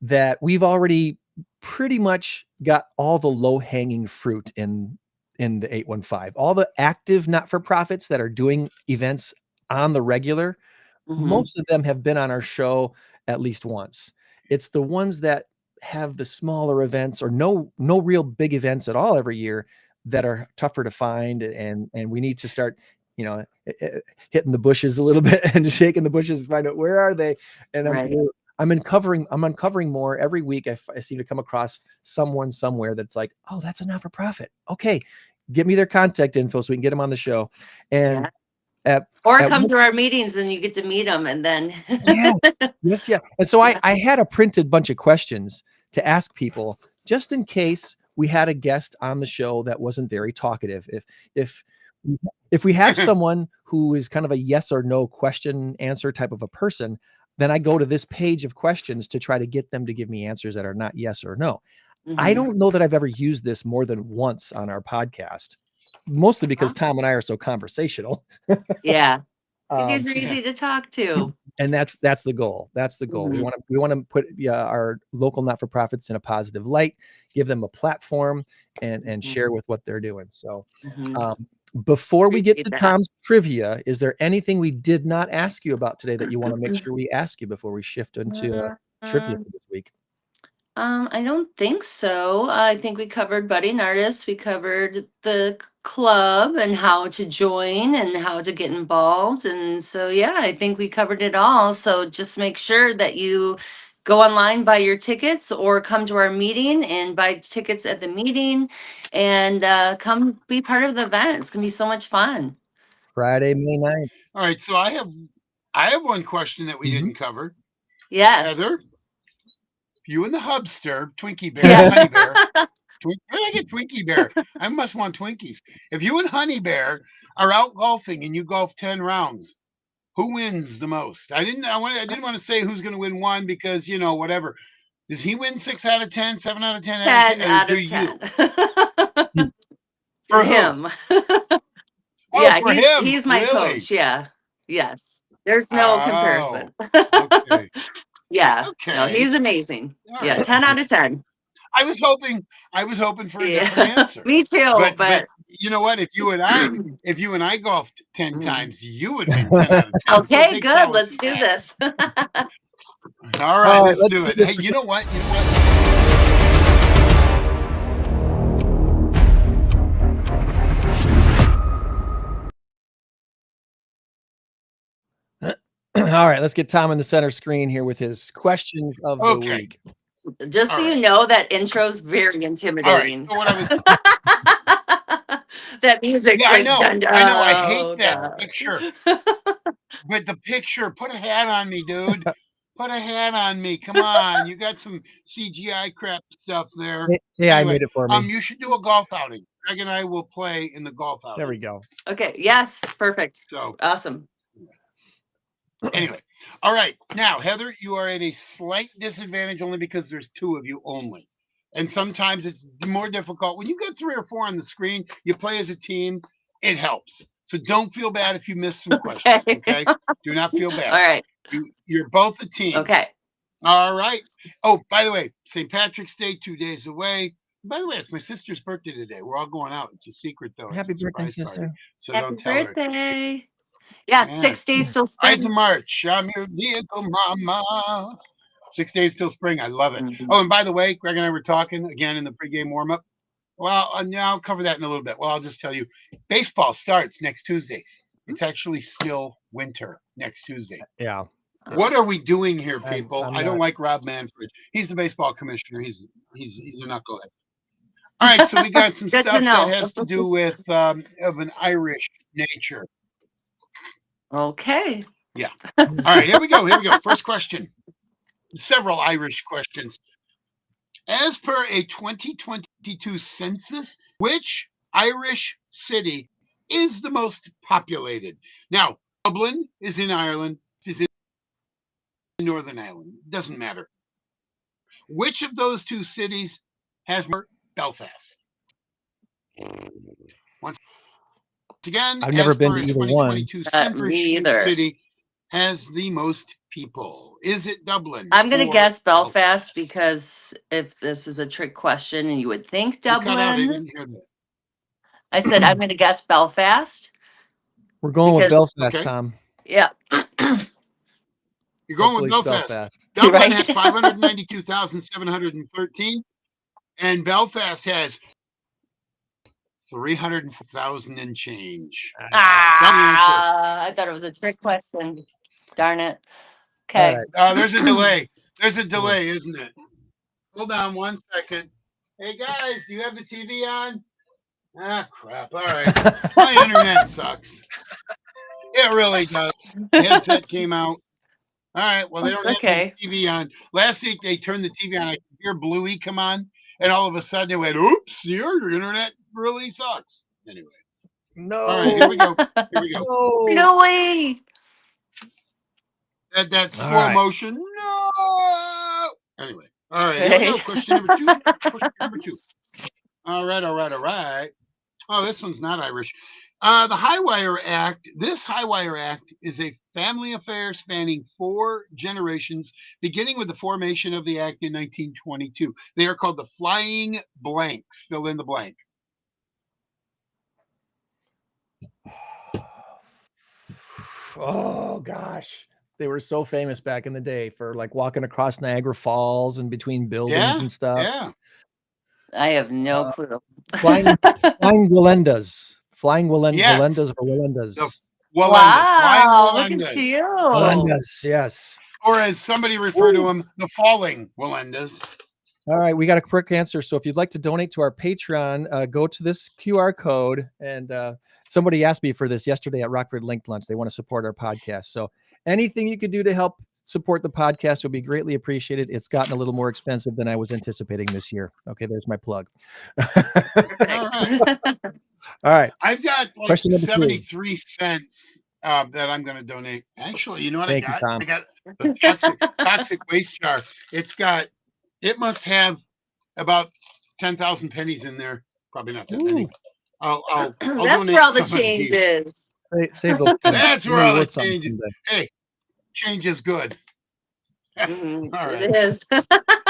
that we've already pretty much got all the low-hanging fruit in the 815. All the active not-for-profits that are doing events on the regular, most of them have been on our show at least once. It's the ones that have the smaller events or no real big events at all every year that are tougher to find, and we need to start, hitting the bushes a little bit and shaking the bushes to find out where are they. And I'm uncovering more every week. I seem to come across someone somewhere that's like, oh, that's a not-for-profit. Okay, give me their contact info so we can get them on the show. And come to our meetings and you get to meet them, and then yes. And so I had a printed bunch of questions to ask people just in case we had a guest on the show that wasn't very talkative. If we have someone who is kind of a yes or no question answer type of a person, then I go to this page of questions to try to get them to give me answers that are not yes or no. I don't know that I've ever used this more than once on our podcast, mostly because Tom and I are so conversational. Yeah. You guys are easy to talk to. And that's the goal. That's the goal. We want to put our local not-for-profits in a positive light, give them a platform, and share with what they're doing. So before we get to Tom's trivia, is there anything we did not ask you about today that you want to make sure we ask you before we shift into trivia for this week? I don't think so. I think we covered budding artists. We covered the club and how to join and how to get involved. And so, yeah, I think we covered it all. So just make sure that you go online, buy your tickets, or come to our meeting and buy tickets at the meeting, and come be part of the event. It's going to be so much fun. Friday, May 9th. All right. So I have one question that we didn't cover. Yes. Heather, you and the hubster, Twinkie Bear, Honey Bear. Where did I get Twinkie Bear? I must want Twinkies. If you and Honey Bear are out golfing and you golf 10 rounds, who wins the most? I didn't want to say who's going to win one because, whatever. Does he win 6 out of 10, 7 out of 10? 10 out of 10. For him. Yeah, for him. He's my coach. Yeah. Yes. There's no comparison. Okay. Yeah. Okay. No, he's amazing. All right. 10 out of 10. I was hoping for a different answer. Me too. But you know what? If you and I golfed 10 times, you would win 10 out of 10. Okay, good. Let's do this. All right, let's do it. Hey, you know what? All right, let's get Tom in the center screen here with his questions of the week. Just so you know, that intro's very intimidating. All right. So what that music. Yeah, I know. I hate that picture. But the picture, put a hat on me, dude. Put a hat on me. Come on. You got some CGI crap stuff there. Yeah, anyway, I made it for me. You should do a golf outing. Greg and I will play in the golf outing. There we go. Okay. Yes. Perfect. So awesome. Anyway. All right. Now, Heather, you are at a slight disadvantage only because there's 2 of you only. And sometimes it's more difficult. When you get 3 or 4 on the screen, you play as a team, it helps. So don't feel bad if you miss some questions, okay? Do not feel bad. All right. You're both a team. Okay. All right. Oh, by the way, St. Patrick's Day, 2 days away. By the way, it's my sister's birthday today. We're all going out. It's a secret, though. Happy birthday, sister. So Happy don't tell birthday. her. Yeah, 6 days till spring. Rise of March. I'm your vehicle, mama. 6 days till spring. I love it. Oh, and by the way, Greg and I were talking again in the pregame warm-up. Well, now I'll cover that in a little bit. Well, I'll just tell you, baseball starts next Tuesday. It's actually still winter next Tuesday. Yeah. What are we doing here, people? I'm I don't not- like Rob Manfred. He's the baseball commissioner. He's a knucklehead. All right, so we got some Good to stuff that know. has to do with of an Irish nature. Okay. Yeah. All right, here we go. Here we go. First question. Several Irish questions. As per a 2022 census, which Irish city is the most populated? Now, Dublin is in Ireland, is in Northern Ireland. Doesn't matter. Which of those two cities has more? Belfast? Once again, I've never as been per to a either one. 2022 census, Me which either. city has the most people? Is it Dublin? I'm going to or guess Belfast because if this is a trick question and you would think You cut out. I Dublin, didn't hear that. I said I'm going to guess Belfast. We're going with Because- Belfast, Okay. Tom. Yeah. You're going Hopefully with it's Belfast. Belfast. Dublin Right? has 592,713, and Belfast has 304,000 and change. I thought it was a trick question. Darn it. Okay. right. There's a delay. There's a delay, isn't it? Hold on 1 second. Hey guys, do you have the TV on? Ah, crap. All right. My internet sucks. It really does. The headset came out. All right. Well, they That's don't have okay. the TV on. Last week they turned the TV on. I could hear Bluey come on, and all of a sudden it went, "Oops, your internet really sucks." Anyway. No. All right. Here we go. Here we go. No. Louis. That slow All right. motion. No. Anyway. All right. Here we go. Right. Question number 2. Question number 2. All right. All right. All right. Oh, this one's not Irish. The Highwire Act. This Highwire Act is a family affair spanning 4 generations, beginning with the formation of the act in 1922. They are called the Flying Blanks. Fill in the blank. Oh gosh. They were so famous back in the day for like walking across Niagara Falls and between buildings Yeah. and stuff. Yeah. I have no clue. Flying Walendas. Flying Yes. Walendas or Walendas. The Wow. Flying Look at Walendas. you. Walendas, yes. Or as somebody referred to them, the Falling Walendas. All right, we got a quick answer. So if you'd like to donate to our Patreon, go to this QR code. And somebody asked me for this yesterday at Rockford Linked Lunch. They want to support our podcast. So anything you could do to help support the podcast would be greatly appreciated. It's gotten a little more expensive than I was anticipating this year. Okay, there's my plug. All right. All right. I've got like Question number 73 cents that I'm going to donate. Actually, you know what Thank I you, got? Tom. I got the toxic waste jar. It must have about 10,000 pennies in there. Probably not that many. I'll That's donate where all the some of change these. is. Save those. That's where Maybe all the worth something change is. someday. Hey, change is good. Mhm, All right. It is. I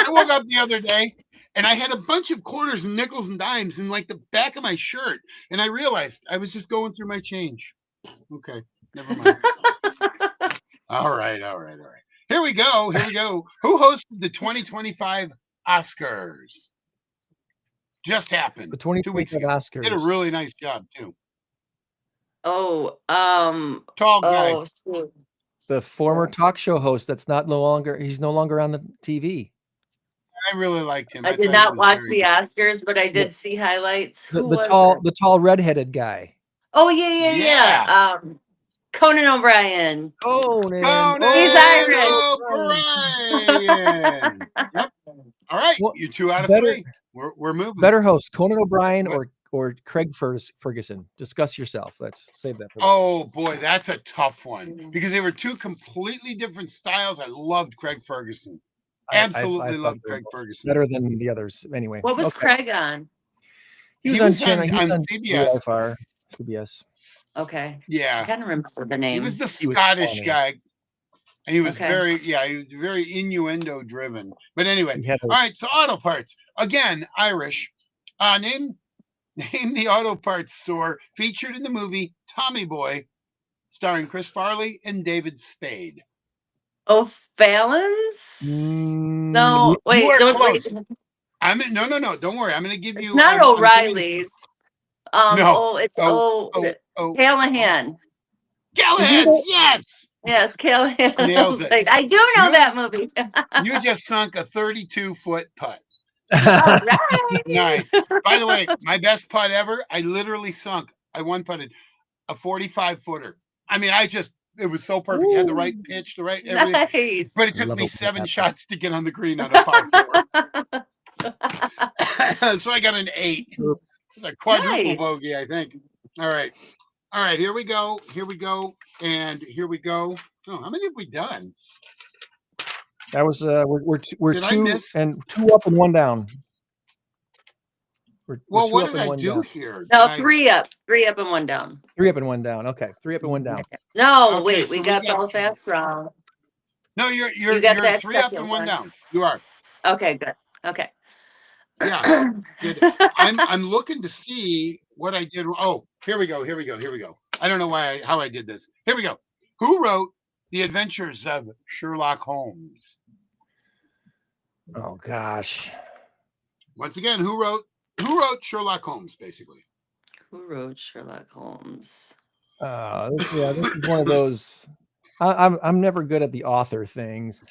woke up the other day and I had a bunch of quarters and nickels and dimes in like the back of my shirt. And I realized I was just going through my change. Okay, never mind. All right. Here we go. Who hosted the 2025 Oscars? Just happened. The 2 weeks 2025 ago. Oscars. Did a really nice job too. Oh, Tall guy. oh, shoot. The former talk show host he's no longer on the TV. I really liked him. I thought did he not was watch very the good. Oscars, but I did see highlights. Who was it? The tall redheaded guy. Oh, yeah. Conan O'Brien. Conan. He's Irish. O'Brien. Yep. All right, Well, you 2 out of better- 3. We're moving. Better host, Conan O'Brien What? or Craig Ferguson. Discuss yourself. Let's save that for later. Oh boy, that's a tough one because they were 2 completely different styles. I loved Craig Ferguson. Absolutely I thought loved they were Craig both Ferguson. better than the others. Anyway, What was okay. Craig on? He was He on was channel. He was on on CBS. WFR, CBS. Okay. I Yeah, can't remember the he name. was the He was Scottish funny. guy, and he was Okay. he was very innuendo driven. But anyway, He had all right. So auto parts again, Irish. Name the auto parts store featured in the movie Tommy Boy, starring Chris Farley and David Spade. Oh, Fallon's? No, You wait. are Don't close. wait. No. Don't worry. I'm going to give It's you. not I'm doing, O'Reilly's. no. It's Oh. Callahan. Callahan's. Yes. Yes, Callahan. I Nails was it. like, I do know You that movie. you just sunk a 32-foot putt. All right. Nice. By the way, my best putt ever, I literally sunk. I one putted a 45-footer. I mean, it was so perfect. It had the right pitch, the right everything. Nice. But it took Love me it when that 7 happens. shots to get on the green on a par 4. So I got an 8. Oops. It's a quadruple Nice. bogey, I think. All right. Here we go. And here we go. Oh, how many have we done? That was we're Did I two miss? and 2 up and 1 down. We're Well, 2 what up did and I 1 do down. here? No, Did I- 3 up. 3 up and 1 down. 3 up and 1 down. Okay, 3 up and 1 down. No, Okay, wait, so we we got got- Belfast wrong. No, You you're got that 3 up second and 1 one. down. You are. Okay, good. Okay. Yeah. Good. I'm looking to see what I did. Oh, here we go. I don't know how I did this. Here we go. Who wrote The Adventures of Sherlock Holmes? Oh gosh. Once again, who wrote Sherlock Holmes, basically? Who wrote Sherlock Holmes? This is one of those. I'm never good at the author things.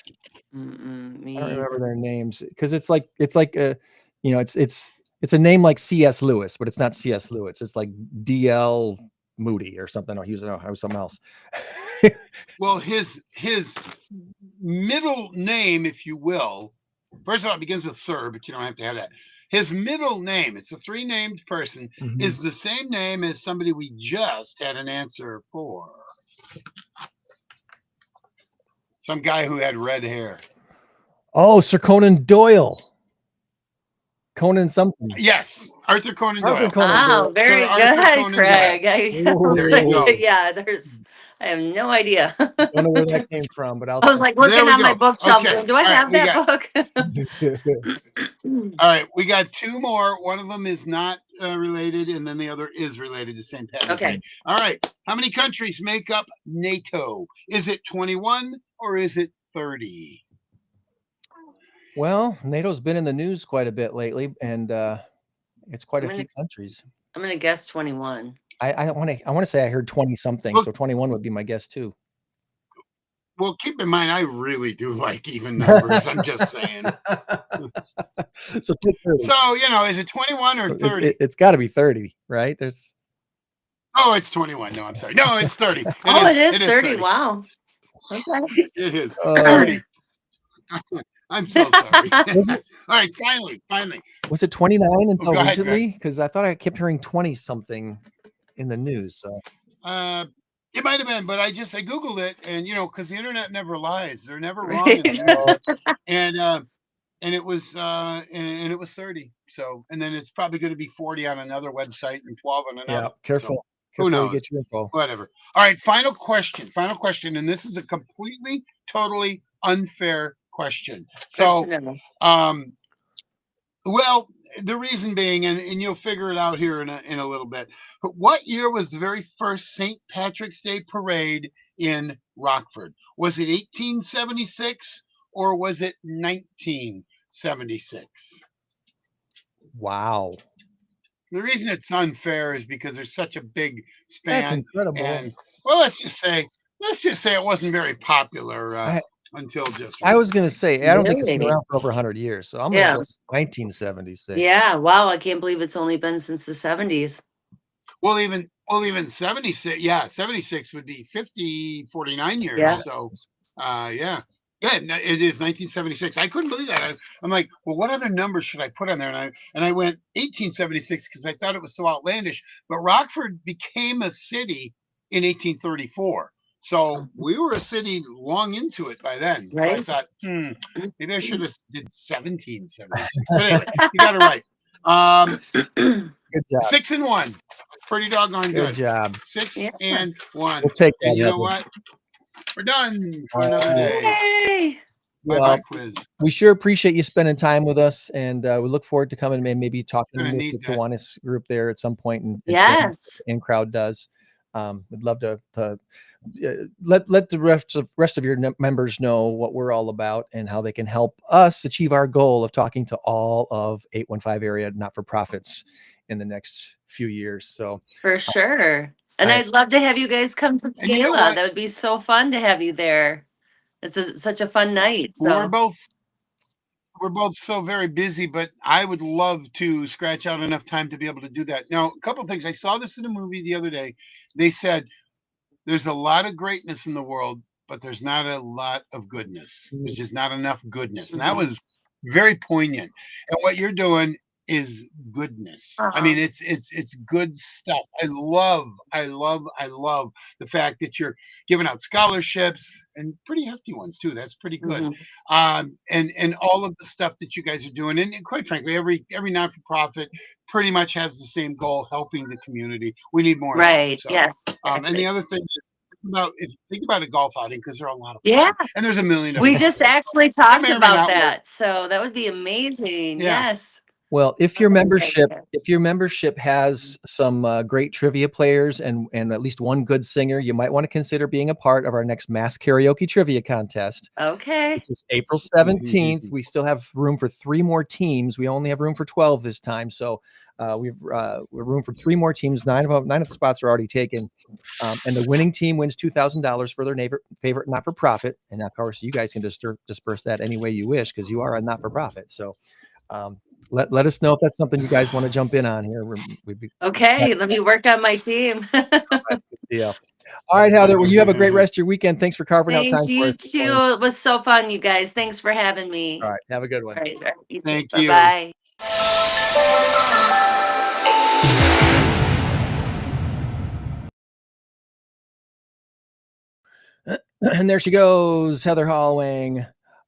Me I don't either. remember their names because it's like a, it's a name like C.S. Lewis, but it's not C.S. Lewis. It's like D.L. Moody or something. Or he was something else. Well, his middle name, if you will, first of all, it begins with Sir, but you don't have to have that. His middle name, it's a 3-named person, is the same name as somebody we just had an answer for. Some guy who had red hair. Oh, Sir Conan Doyle. Conan something. Yes, Arthur Conan Doyle. Arthur Conan Wow, Doyle. very Sir Arthur good, Conan Craig. Ooh. There you go. Yeah, I have no idea. Don't know where that came from, but I was like There looking we on my go. bookshelf. Okay. Going, do I All right, have we that book? All right, we got 2 more. One of them is not related, and then the other is related to St. Patrick's Okay. Day. All right, how many countries make up NATO? Is it 21 or is it 30? Well, NATO's been in the news quite a bit lately, and it's quite a few countries. I'm gonna guess 21. I want to say I heard 20 something, so 21 would be my guess too. Well, keep in mind, I really do like even numbers. I'm just saying. So take 30. So, is it 21 or 30? It's got to be 30, right? Oh, it's 21. No, I'm sorry. No, it's 30. It is 30. Wow. Okay. It is 30. I'm so sorry. All right, finally. Was it 29 until go ahead, recently? Because I thought I kept hearing 20 something in the news. So it might have been, but I Googled it, and because the internet never lies. They're never wrong in the news. And it was 30. So, and then it's probably going to be 40 on another website and 12 on another. Yeah, careful. So, Who who knows? You get your info. Whatever. All right, final question, and this is a completely, totally unfair question. So, well, the reason being, and you'll figure it out here in a little bit. But what year was the very first St. Patrick's Day parade in Rockford? Was it 1876 or was it 1976? Wow. The reason it's unfair is because there's such a big span. That's incredible. And well, let's just say it wasn't very popular until just recently. I was going to say, I don't think it's been around for over 100 years. So I'm going to go 1976. Yeah. Wow. I can't believe it's only been since the 70s. Well, even 76. Yeah. 76 would be 49 years. Yeah. So, yeah. Yeah, it is 1976. I couldn't believe that. I'm like, well, what other numbers should I put on there? And I went 1876 because I thought it was so outlandish. But Rockford became a city in 1834. So we were a city long into it by then. Right. So I thought, maybe I should have did 1776. But anyway, you got it right. Good job. 6-1. Pretty doggone good. Good job. 6-1. We'll take that. And you know what? We're done for another day. Yay. Well, we sure appreciate you spending time with us, and we look forward to coming and maybe talking with the Kiwanis group there at some point. And yes, in crowd does. We'd love to let the rest of your members know what we're all about and how they can help us achieve our goal of talking to all of 815 area not-for-profits in the next few years. So For sure. And I'd love to have you guys come to the And you know gala. what? That would be so fun to have you there. Such a fun night. We're So both so very busy, but I would love to scratch out enough time to be able to do that. Now, a couple of things. I saw this in a movie the other day. They said there's a lot of greatness in the world, but there's not a lot of goodness. There's just not enough goodness. And that mhm. was very poignant. And what you're doing is goodness. I mean, Aw. it's good stuff. I love the fact that you're giving out scholarships and pretty hefty ones too. That's pretty good. Mhm. And all of the stuff that you guys are doing, and quite frankly, every non-for-profit pretty much has the same goal: helping the community. We need more of that. Right. So, Yes, and the exactly. other thing is think about a golf outing because they're a lot of Yeah. fun, and there's a million of We them out just there. So actually that talked may or may about not work. that. So that would be amazing. Yeah. Yes. Well, if Love your that you guys membership care. if your membership has some great trivia players and at least one good singer, you might want to consider being a part of our next mass karaoke trivia contest, Okay. which is April 17th. We still have room for 3 more teams. We only have room for 12 this time, so we've room for 3 more teams. 9 of the spots are already taken, and the winning team wins $2,000 for their favorite not-for-profit. And of course, you guys can disperse that any way you wish because you are a not-for-profit. So. Let us know if that's something you guys want to jump in on here. We'd be Okay. Let me work on my team. deal. All right, Heather. Well, you have a great rest of your weekend. Thanks for carving out Thanks. time for You us this too. morning. It was so fun, you guys. Thanks for having me. All right, have a good one. All right. All right. You too. Thank you. Bye-bye. And there she goes, Heather Hall-Wang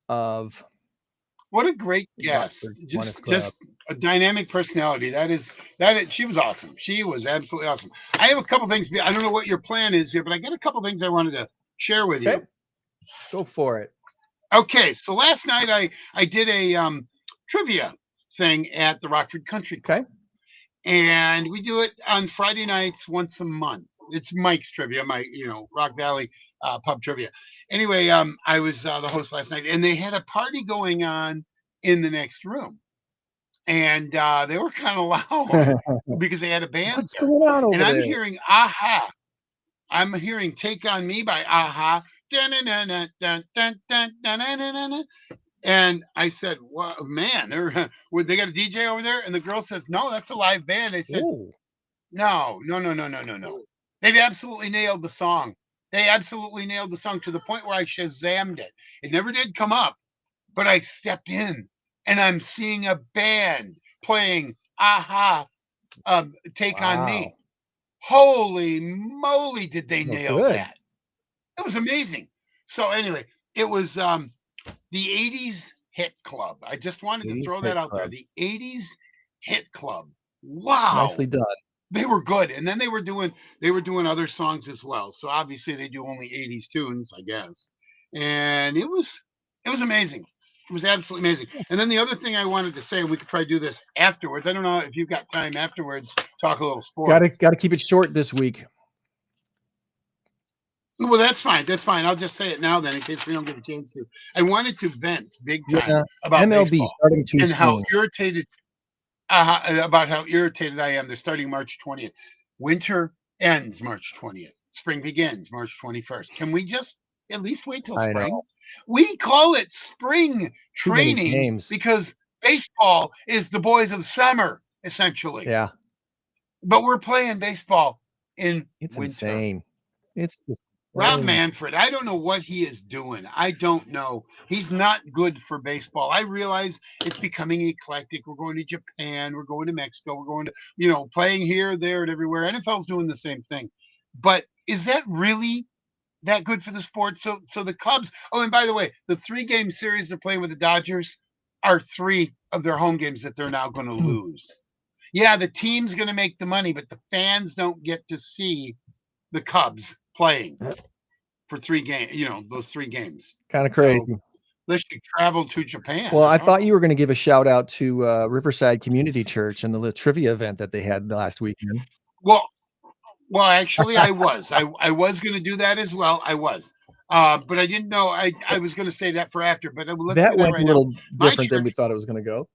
of What a great guest! Rockford Kiwanis Club. Just a dynamic personality. She was awesome. She was absolutely awesome. I have a couple things. I don't know what your plan is here, but I got a couple things I wanted to share with Okay, you. go for it. Okay, so last night I did a trivia thing at the Rockford Country Club. Okay. And we do it on Friday nights once a month. It's Mike's trivia, Rock Valley pub trivia. Anyway, I was the host last night, and they had a party going on in the next room, and they were kind of loud because they had a band What's there. going on over And I'm there? hearing Aha. I'm hearing "Take on Me" by Aha. And I said, "Well, man, they got a DJ over there?" And the girl says, "No, that's a live band." I said, Ooh. "No. They've absolutely nailed the song. They absolutely nailed the song to the point where I Shazammed it. It never did come up, but I stepped in and I'm seeing a band playing Aha, Take on Me. Wow. Holy moly, did they Well, nail good. that? It was amazing. So anyway, it was the 80s Hit Club. I just wanted to 80s throw Hit that out there. Club. The 80s Hit Club. Wow. Nicely done. They were good. And then they were doing other songs as well. So obviously they do only 80s tunes, I guess. And it was amazing. It was absolutely amazing. And then the other thing I wanted to say, and we could probably do this afterwards. I don't know if you've got time afterwards, talk a little sports. Got to keep it short this week. Well, that's fine. That's fine. I'll just say it now then, in case we don't get a chance to. I wanted to vent big time about MLB baseball starting too and how soon. irritated I am. They're starting March 20th. Winter ends March 20th. Spring begins March 21st. Can we just at least wait till I spring? know. We call it spring Too many training games. because baseball is the boys of summer, essentially. Yeah, But we're playing baseball in it's winter. insane. It's just Rob insane. Manfred, I don't know what he is doing. I don't know. He's not good for baseball. I realize it's becoming eclectic. We're going to Japan. We're going to Mexico. We're going to, playing here, there, and everywhere. NFL's doing the same thing. But is that really that good for the sport? So the Cubs, oh, and by the way, the 3-game series they're playing with the Dodgers are 3 of their home games that they're now going to lose. Yeah, the team's going to make the money, but the fans don't get to see the Cubs playing for 3 games, those 3 games. Kind of crazy. So, unless you travel to Japan. Well, I thought you were going to give a shout out to Riverside Community Church and the trivia event that they had last weekend. Well, Well, actually, I was. I was going to do that as well. I was. But I didn't know. I was going to say that for after, but let's That do that went a right now. little My different than we church. thought it was going to go.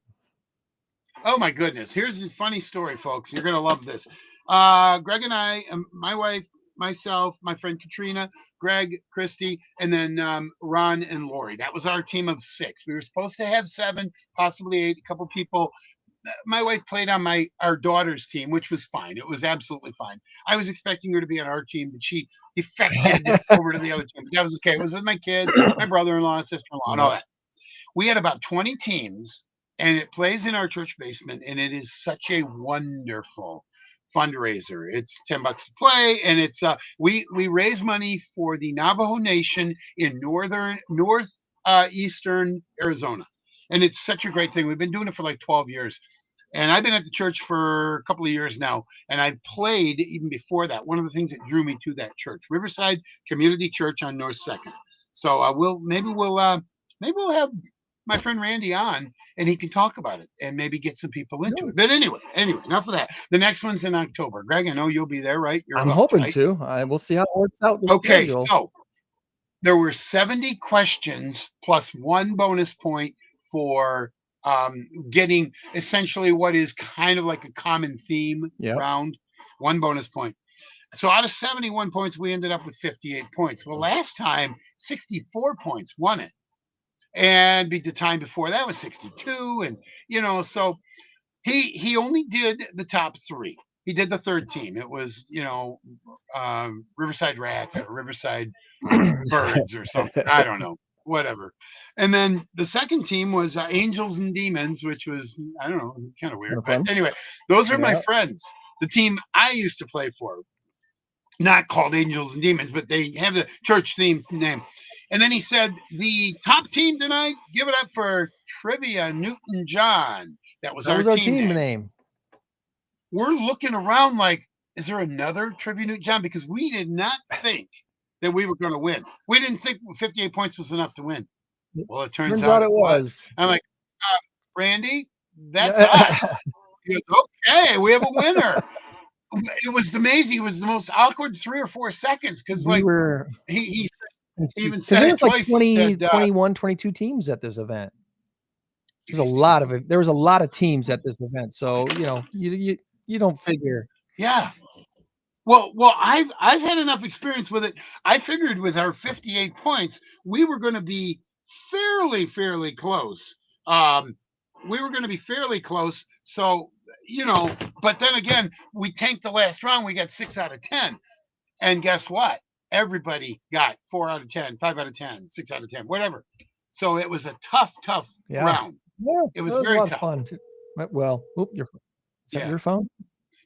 Oh my goodness! Here's a funny story, folks. You're going to love this. Greg and I, my wife, myself, my friend Katrina, Greg, Christy, and then Ron and Lori. That was our team of 6. We were supposed to have 7, possibly 8. A couple people. My wife played on our daughter's team, which was fine. It was absolutely fine. I was expecting her to be on our team, but she defected over to the other team. But that was okay. It was with my kids, my brother-in-law, sister-in-law, and all that. We had about 20 teams, and it plays in our church basement, and it is such a wonderful fundraiser. It's $10 to play, and it's we raise money for the Navajo Nation in northeastern Arizona, and it's such a great thing. We've been doing it for like 12 years. And I've been at the church for a couple of years now, and I've played even before that. One of the things that drew me to that church, Riverside Community Church on North Second. So maybe we'll have my friend Randy on, and he can talk about it and maybe get some people into it. But anyway, enough of that. The next one's in October. Greg, I know you'll be there, right? You're I'm hooked, hoping right? to. We'll see how it works out. The Okay, schedule. so there were 70 questions plus 1 bonus point for getting essentially what is kind of like a common theme round. 1 bonus point. So out of 71 points, we ended up with 58 points. Well, last time, 64 points won it. And the time before that was 62. And, so he only did the top 3. He did the 3rd team. It was, Riverside Rats or Riverside Birds or something. I don't know. Whatever. And then the 2nd team was Angels and Demons, which was, I don't know, it was kind of weird. But anyway, those are my friends. The team I used to play for, not called Angels and Demons, but they have the church theme name. And then he said, the top team tonight, give it up for Trivia Newton John. That was our team name. We're looking around like, is there another Trivia Newton John? Because we did not think that we were going to win. We didn't think 58 points was enough to win. Well, it turns out it was. I'm like, Randy, that's us. He goes, okay, we have a winner. It was amazing. It was the most awkward 3 or 4 seconds because he even said it like twice. 20, 21, 22 teams at this event. There was a lot of teams at this event. So, you don't figure. Yeah. Well, I've had enough experience with it. I figured with our 58 points, we were going to be fairly close. We were going to be fairly close. So, but then again, we tanked the last round. We got 6 out of 10. And guess what? Everybody got 4 out of 10, 5 out of 10, 6 out of 10, whatever. So it was a tough round. Yeah, it was very tough. Fun. Well, is that your phone?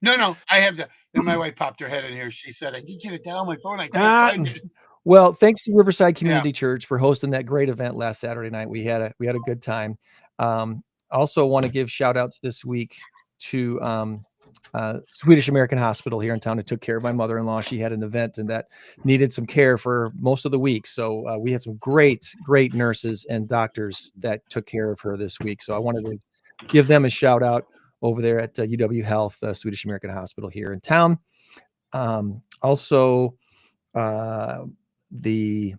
No, I have to. Then my wife popped her head in here. She said, I need you to dial my phone. I can't find it. Well, thanks to Riverside Community Church for hosting that great event last Saturday night. We had a good time. Also want to give shout outs this week to Swedish American Hospital here in town who took care of my mother-in-law. She had an event and that needed some care for most of the week. So we had some great nurses and doctors that took care of her this week. So I wanted to give them a shout out over there at UW Health, Swedish American Hospital here in town. Also, the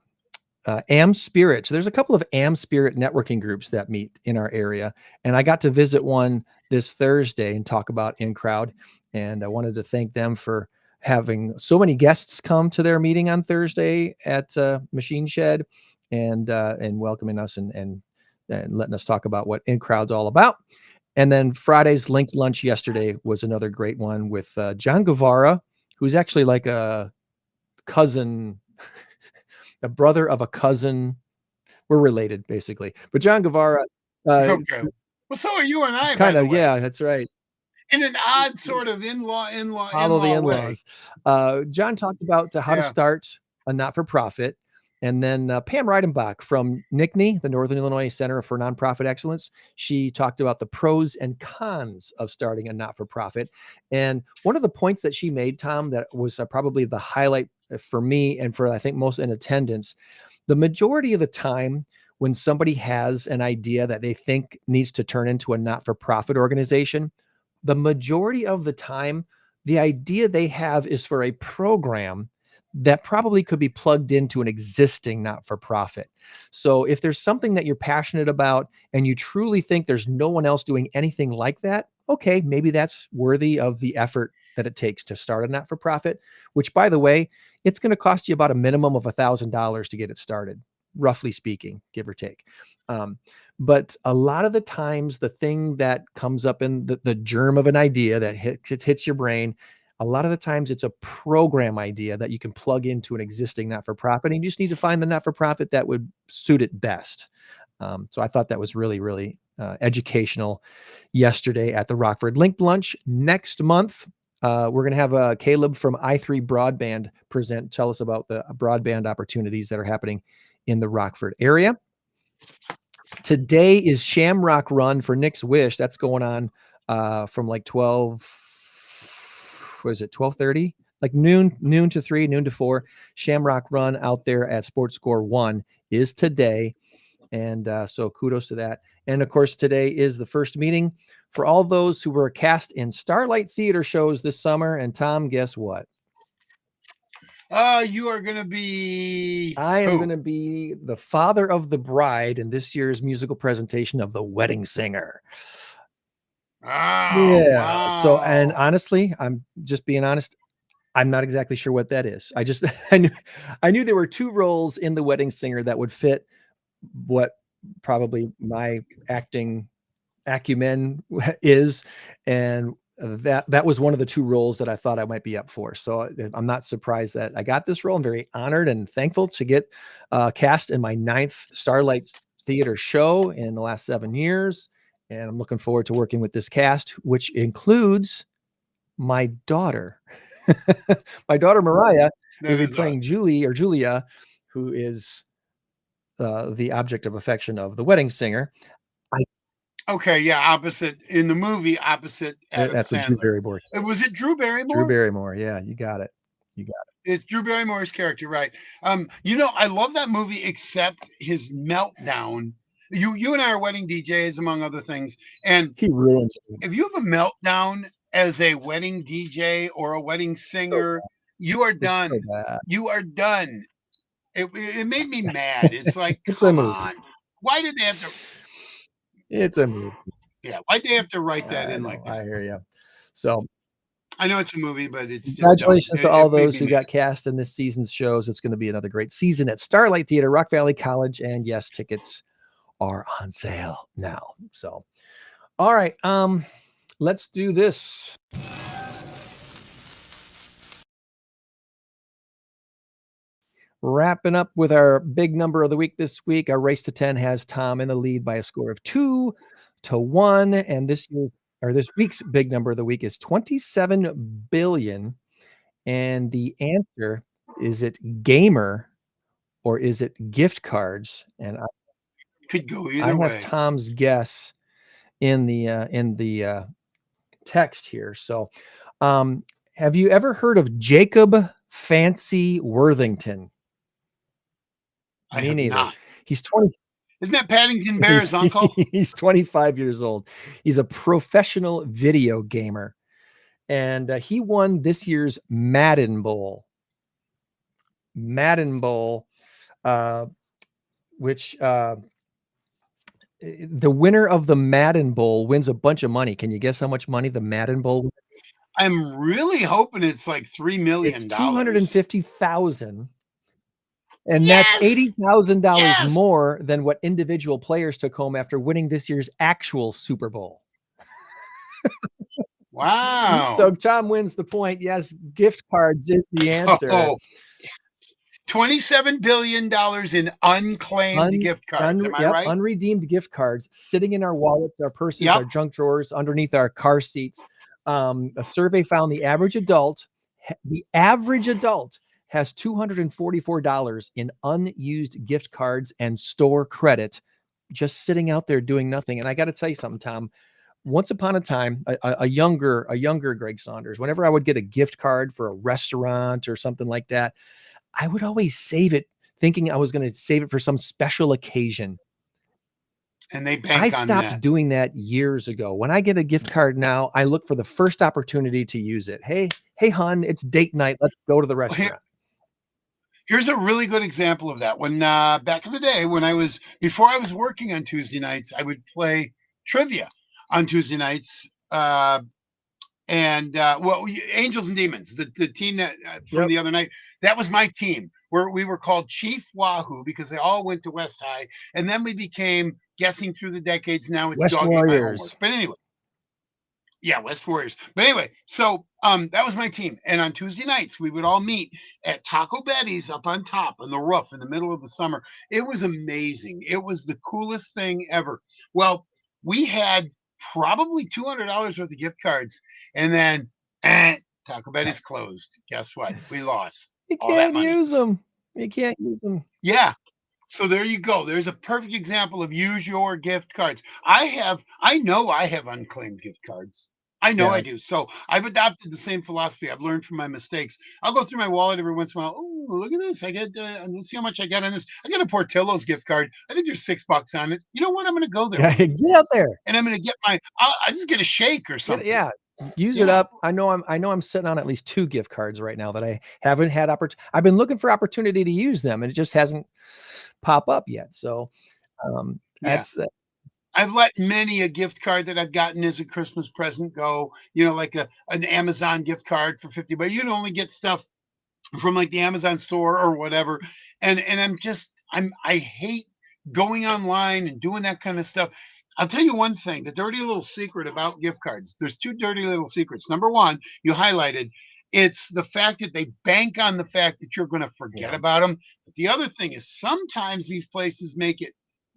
AM Spirit. So there's a couple of AM Spirit networking groups that meet in our area. And I got to visit one this Thursday and talk about In Crowd. And I wanted to thank them for having so many guests come to their meeting on Thursday at Machine Shed and welcoming us and letting us talk about what In Crowd's all about. And then Friday's Linked Lunch yesterday was another great one with John Guevara, who's actually like a cousin, a brother of a cousin. We're related, basically. But John Guevara. Okay. Well, so are you and I. Kind of, yeah, that's right. In an odd sort of in-law Follow the in-laws. John talked about how to start a not-for-profit. And then Pam Reidenbach from NICNE, the Northern Illinois Center for Nonprofit Excellence, she talked about the pros and cons of starting a not-for-profit. And one of the points that she made, Tom, that was probably the highlight for me and for I think most in attendance, the majority of the time when somebody has an idea that they think needs to turn into a not-for-profit organization, the majority of the time, the idea they have is for a program that probably could be plugged into an existing not-for-profit. So if there's something that you're passionate about and you truly think there's no one else doing anything like that, okay, maybe that's worthy of the effort that it takes to start a not-for-profit, which, by the way, it's going to cost you about a minimum of $1,000 to get it started, roughly speaking, give or take. But a lot of the times, the thing that comes up in the germ of an idea that hits your brain, a lot of the times it's a program idea that you can plug into an existing not-for-profit, and you just need to find the not-for-profit that would suit it best. So I thought that was really, really educational yesterday at the Rockford Linked Lunch. Next month, we're going to have Caleb from i3 Broadband tell us about the broadband opportunities that are happening in the Rockford area. Today is Shamrock Run for Nick's Wish. That's going on from like 12:30? Like noon to 3, noon to 4. Shamrock Run out there at Sports Score 1 is today. And so kudos to that. And of course, today is the first meeting for all those who were cast in Starlight Theater shows this summer. And Tom, guess what? You are going to be... I am going to be the father of the bride in this year's musical presentation of The Wedding Singer. Oh, yeah. Wow. So, and honestly, I'm just being honest, I'm not exactly sure what that is. I knew there were 2 roles in The Wedding Singer that would fit what probably my acting acumen is, and that was one of the 2 roles that I thought I might be up for. So I'm not surprised that I got this role. I'm very honored and thankful to get cast in my 9th Starlight Theater show in the last 7 years, and I'm looking forward to working with this cast, which includes my daughter. My daughter Mariah will be playing Julia, who is the object of affection of The Wedding Singer. Okay, yeah, opposite in the movie, opposite Adam That's Sandler. Drew Barrymore. Was it Drew Barrymore? Drew Barrymore, yeah, you got it. It's Drew Barrymore's character, right? I love that movie except his meltdown. You and I are wedding DJs, among other things, and He ruins it. if you have a meltdown as a wedding DJ or a wedding singer, you are done. So bad. You are done. It made me mad. It's like, It's a come movie. on. Why did they have to? It's a movie. Yeah, why did they have to write that in like that? I hear you. So I know it's a movie, but it's congratulations to all those who got cast in this season's shows. It's going to be another great season at Starlight Theater, Rock Valley College, and yes, tickets are on sale now. So, all right, let's do this. Wrapping up with our big number of the week this week. Our race to 10 has Tom in the lead by a score of 2-1, and this week's big number of the week is 27 billion. And the answer, is it gamer or is it gift cards? And could go either I have way. Tom's guess in the text here. So, have you ever heard of Jacob Fancy Worthington? Me neither. Not. He's 20. Isn't that Paddington Bear's uncle? He's 25 years old. He's a professional video gamer, and he won this year's Madden Bowl. Which the winner of the Madden Bowl wins a bunch of money. Can you guess how much money the Madden Bowl? I'm really hoping it's like $3 million. It's $250,000. And that's $80,000 more than what individual players took home after winning this year's actual Super Bowl. Wow. So Tom wins the point. Yes, gift cards is the answer. $27 billion in unclaimed gift cards. Am I right? Unredeemed gift cards sitting in our wallets, our purses, our junk drawers, underneath our car seats. A survey found the average adult has $244 in unused gift cards and store credit just sitting out there doing nothing. And I got to tell you something, Tom. Once upon a time, a younger Greg Saunders, whenever I would get a gift card for a restaurant or something like that, I would always save it, thinking I was going to save it for some special occasion. and they I bank on stopped that. doing that years ago. When I get a gift card now, I look for the first opportunity to use it. Hey, hon, it's date night. Let's go to the restaurant. Here's a really good example of that. When back in the day, before I was working on Tuesday nights, I would play trivia on Tuesday nights. Angels and Demons, the team that from Yep. the other night, that was my team. Where we were called Chief Wahoo because they all went to West High, and then we became Guessing Through the Decades. Now it's West Dog Ate My Warriors. Homework. But anyway, yeah, West Warriors. But anyway, so that was my team. And on Tuesday nights, we would all meet at Taco Betty's up on top on the roof in the middle of the summer. It was amazing. It was the coolest thing ever. Well, we had probably $200 worth of gift cards, and then Taco Betty's closed. Guess what? We lost You all that can't money. use them. You can't use them. Yeah. So there you go. There's a perfect example of use your gift cards. I know I have unclaimed gift cards. I know Yeah. I do. So I've adopted the same philosophy. I've learned from my mistakes. I'll go through my wallet every once in a while. Oh, look at this. I get, let's see how much I got on this. I got a Portillo's gift card. I think there's $6 on it. You know what? I'm going to go there. Yeah, get out there. And I'm going to get I just get a shake or something. Yeah. Use it up. I know I'm sitting on at least 2 gift cards right now that I haven't had I've been looking for opportunity to use them, and it just hasn't pop up yet. So that's I've let many a gift card that I've gotten as a Christmas present go, like an Amazon gift card for $50, but you'd only get stuff from like the Amazon store or whatever. And I hate going online and doing that kind of stuff. I'll tell you one thing, the dirty little secret about gift cards. There's 2 dirty little secrets. Number one, you highlighted, it's the fact that they bank on the fact that you're going to forget about them. But the other thing is sometimes these places make it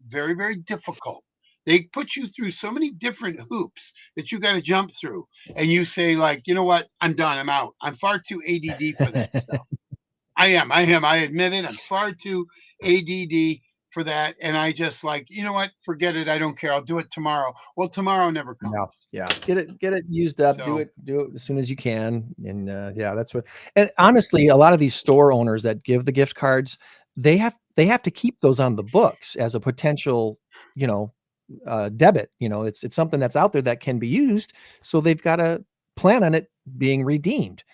very, very difficult. They put you through so many different hoops that you got to jump through. And you say, like, you know what? I'm done. I'm out. I'm far too ADD for that stuff. I am. I admit it. I'm far too ADD for that. And I just like, you know what? Forget it. I don't care. I'll do it tomorrow. Well, tomorrow never comes. No. Yeah. Get it used up. Do it as soon as you can. And that's what. And honestly, a lot of these store owners that give the gift cards, they have to keep those on the books as a potential, debit. It's something that's out there that can be used. So they've got to plan on it being redeemed.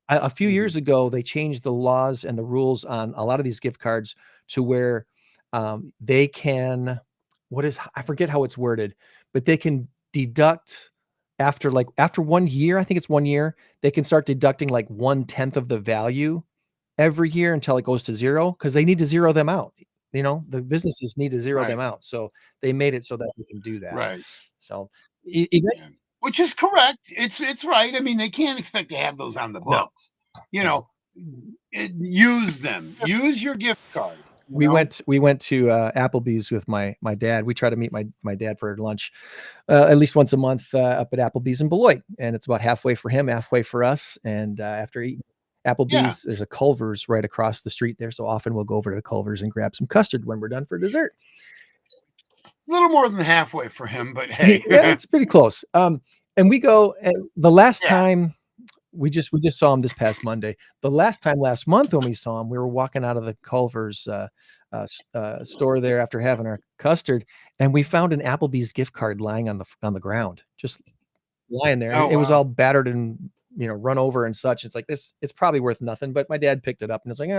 A few years ago, they changed the laws and the rules on a lot of these gift cards to where they can, I forget how it's worded, but they can deduct after 1 year, I think it's 1 year, they can start deducting like 1/10 of the value every year until it goes to zero, because they need to zero them out. The businesses need to zero them out. So they made it so that they can do that. Right. So which is correct. It's right. I mean, they can't expect to have those on the books. Use them. Use your gift card. We went to Applebee's with my dad. We try to meet my dad for lunch at least once a month up at Applebee's in Beloit, and it's about halfway for him, halfway for us. And after eating Applebee's, there's a Culver's right across the street there. So often we'll go over to the Culver's and grab some custard when we're done for dessert. It's a little more than halfway for him, but hey, yeah, it's pretty close. And we go. The last time we just saw him this past Monday. The last month when we saw him, we were walking out of the Culver's store there after having our custard, and we found an Applebee's gift card lying on the ground, just lying there. It was all battered and run over and such. It's like this. It's probably worth nothing, but my dad picked it up and it's like,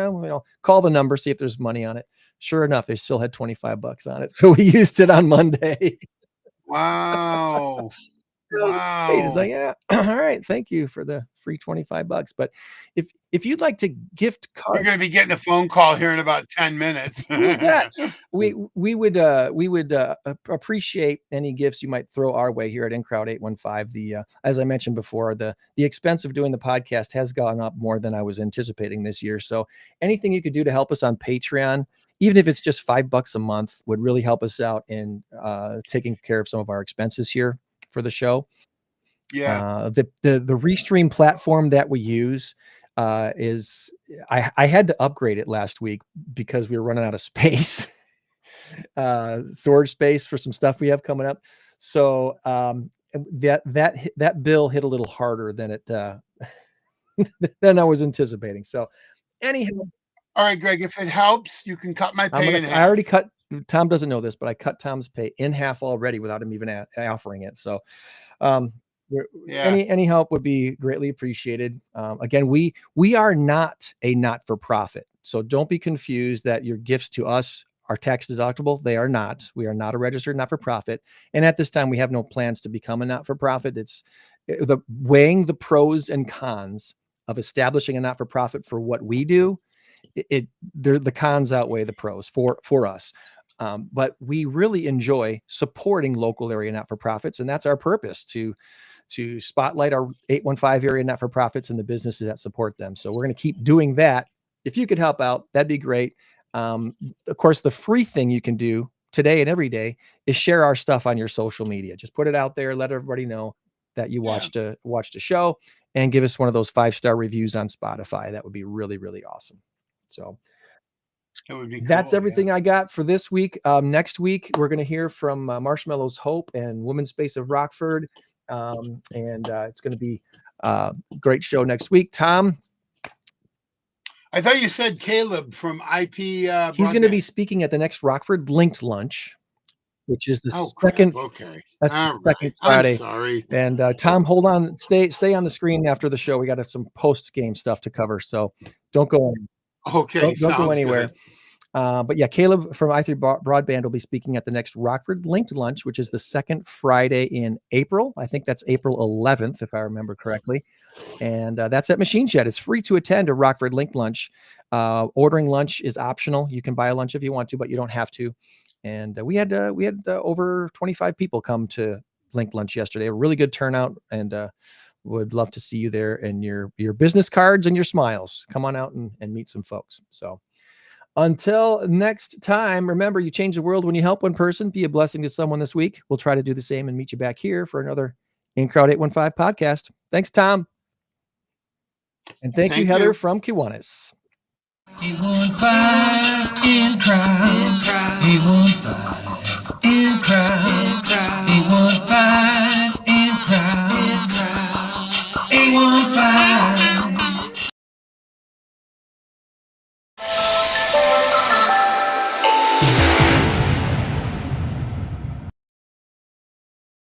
call the number, see if there's money on it. Sure enough, they still had $25 on it, so we used it on Monday. Wow. Wow. It's like, yeah, all right, thank you for the free $25. But if you'd like to gift card, you're going to be getting a phone call here in about 10 minutes. Who's that? We would appreciate any gifts you might throw our way here at InCrowd 815. The as I mentioned before, the expense of doing the podcast has gone up more than I was anticipating this year. So anything you could do to help us on Patreon, even if it's just $5 a month, would really help us out in taking care of some of our expenses here for the show. The Restream platform that we use is I had to upgrade it last week because we were running out of space, storage space for some stuff we have coming up. So that bill hit a little harder than it than I was anticipating. So anyhow. All right, Greg, if it helps, you can cut my pay in half. I already cut Tom doesn't know this, but I cut Tom's pay in half already without him even offering it. So, any help would be greatly appreciated. Again, we are not a not-for-profit, so don't be confused that your gifts to us are tax deductible. They are not. We are not a registered not-for-profit, and at this time, we have no plans to become a not-for-profit. It's weighing the pros and cons of establishing a not-for-profit for what we do. The cons outweigh the pros for us. But we really enjoy supporting local area not-for-profits, and that's our purpose, to spotlight our 815 area not-for-profits and the businesses that support them. So we're going to keep doing that. If you could help out, that'd be great. Of course, the free thing you can do today and every day is share our stuff on your social media. Just put it out there, let everybody know that you watched a show, and give us one of those 5-star reviews on Spotify. That would be really, really awesome. So that's everything I got for this week. Next week, we're going to hear from Marshmallow's Hope and Women's Space of Rockford. And it's going to be a great show next week. Tom? I thought you said Caleb from IP. He's going to be speaking at the next Rockford Linked Lunch, which is the second. Okay. That's the second Friday. I'm sorry. And Tom, hold on. Stay on the screen after the show. We got some post-game stuff to cover, so don't go anywhere. Okay. Don't go anywhere. But yeah, Caleb from i3 Broadband will be speaking at the next Rockford Linked Lunch, which is the second Friday in April. I think that's April 11th, if I remember correctly. And that's at Machine Shed. It's free to attend a Rockford Linked Lunch. Ordering lunch is optional. You can buy a lunch if you want to, but you don't have to. And we had over 25 people come to Linked Lunch yesterday. A really good turnout, and would love to see you there, and your business cards and your smiles. Come on out and meet some folks. So until next time, remember, you change the world when you help one person. Be a blessing to someone this week. We'll try to do the same and meet you back here for another In Crowd 815 podcast. Thanks, Tom. And thank you, Heather from Kiwanis. 815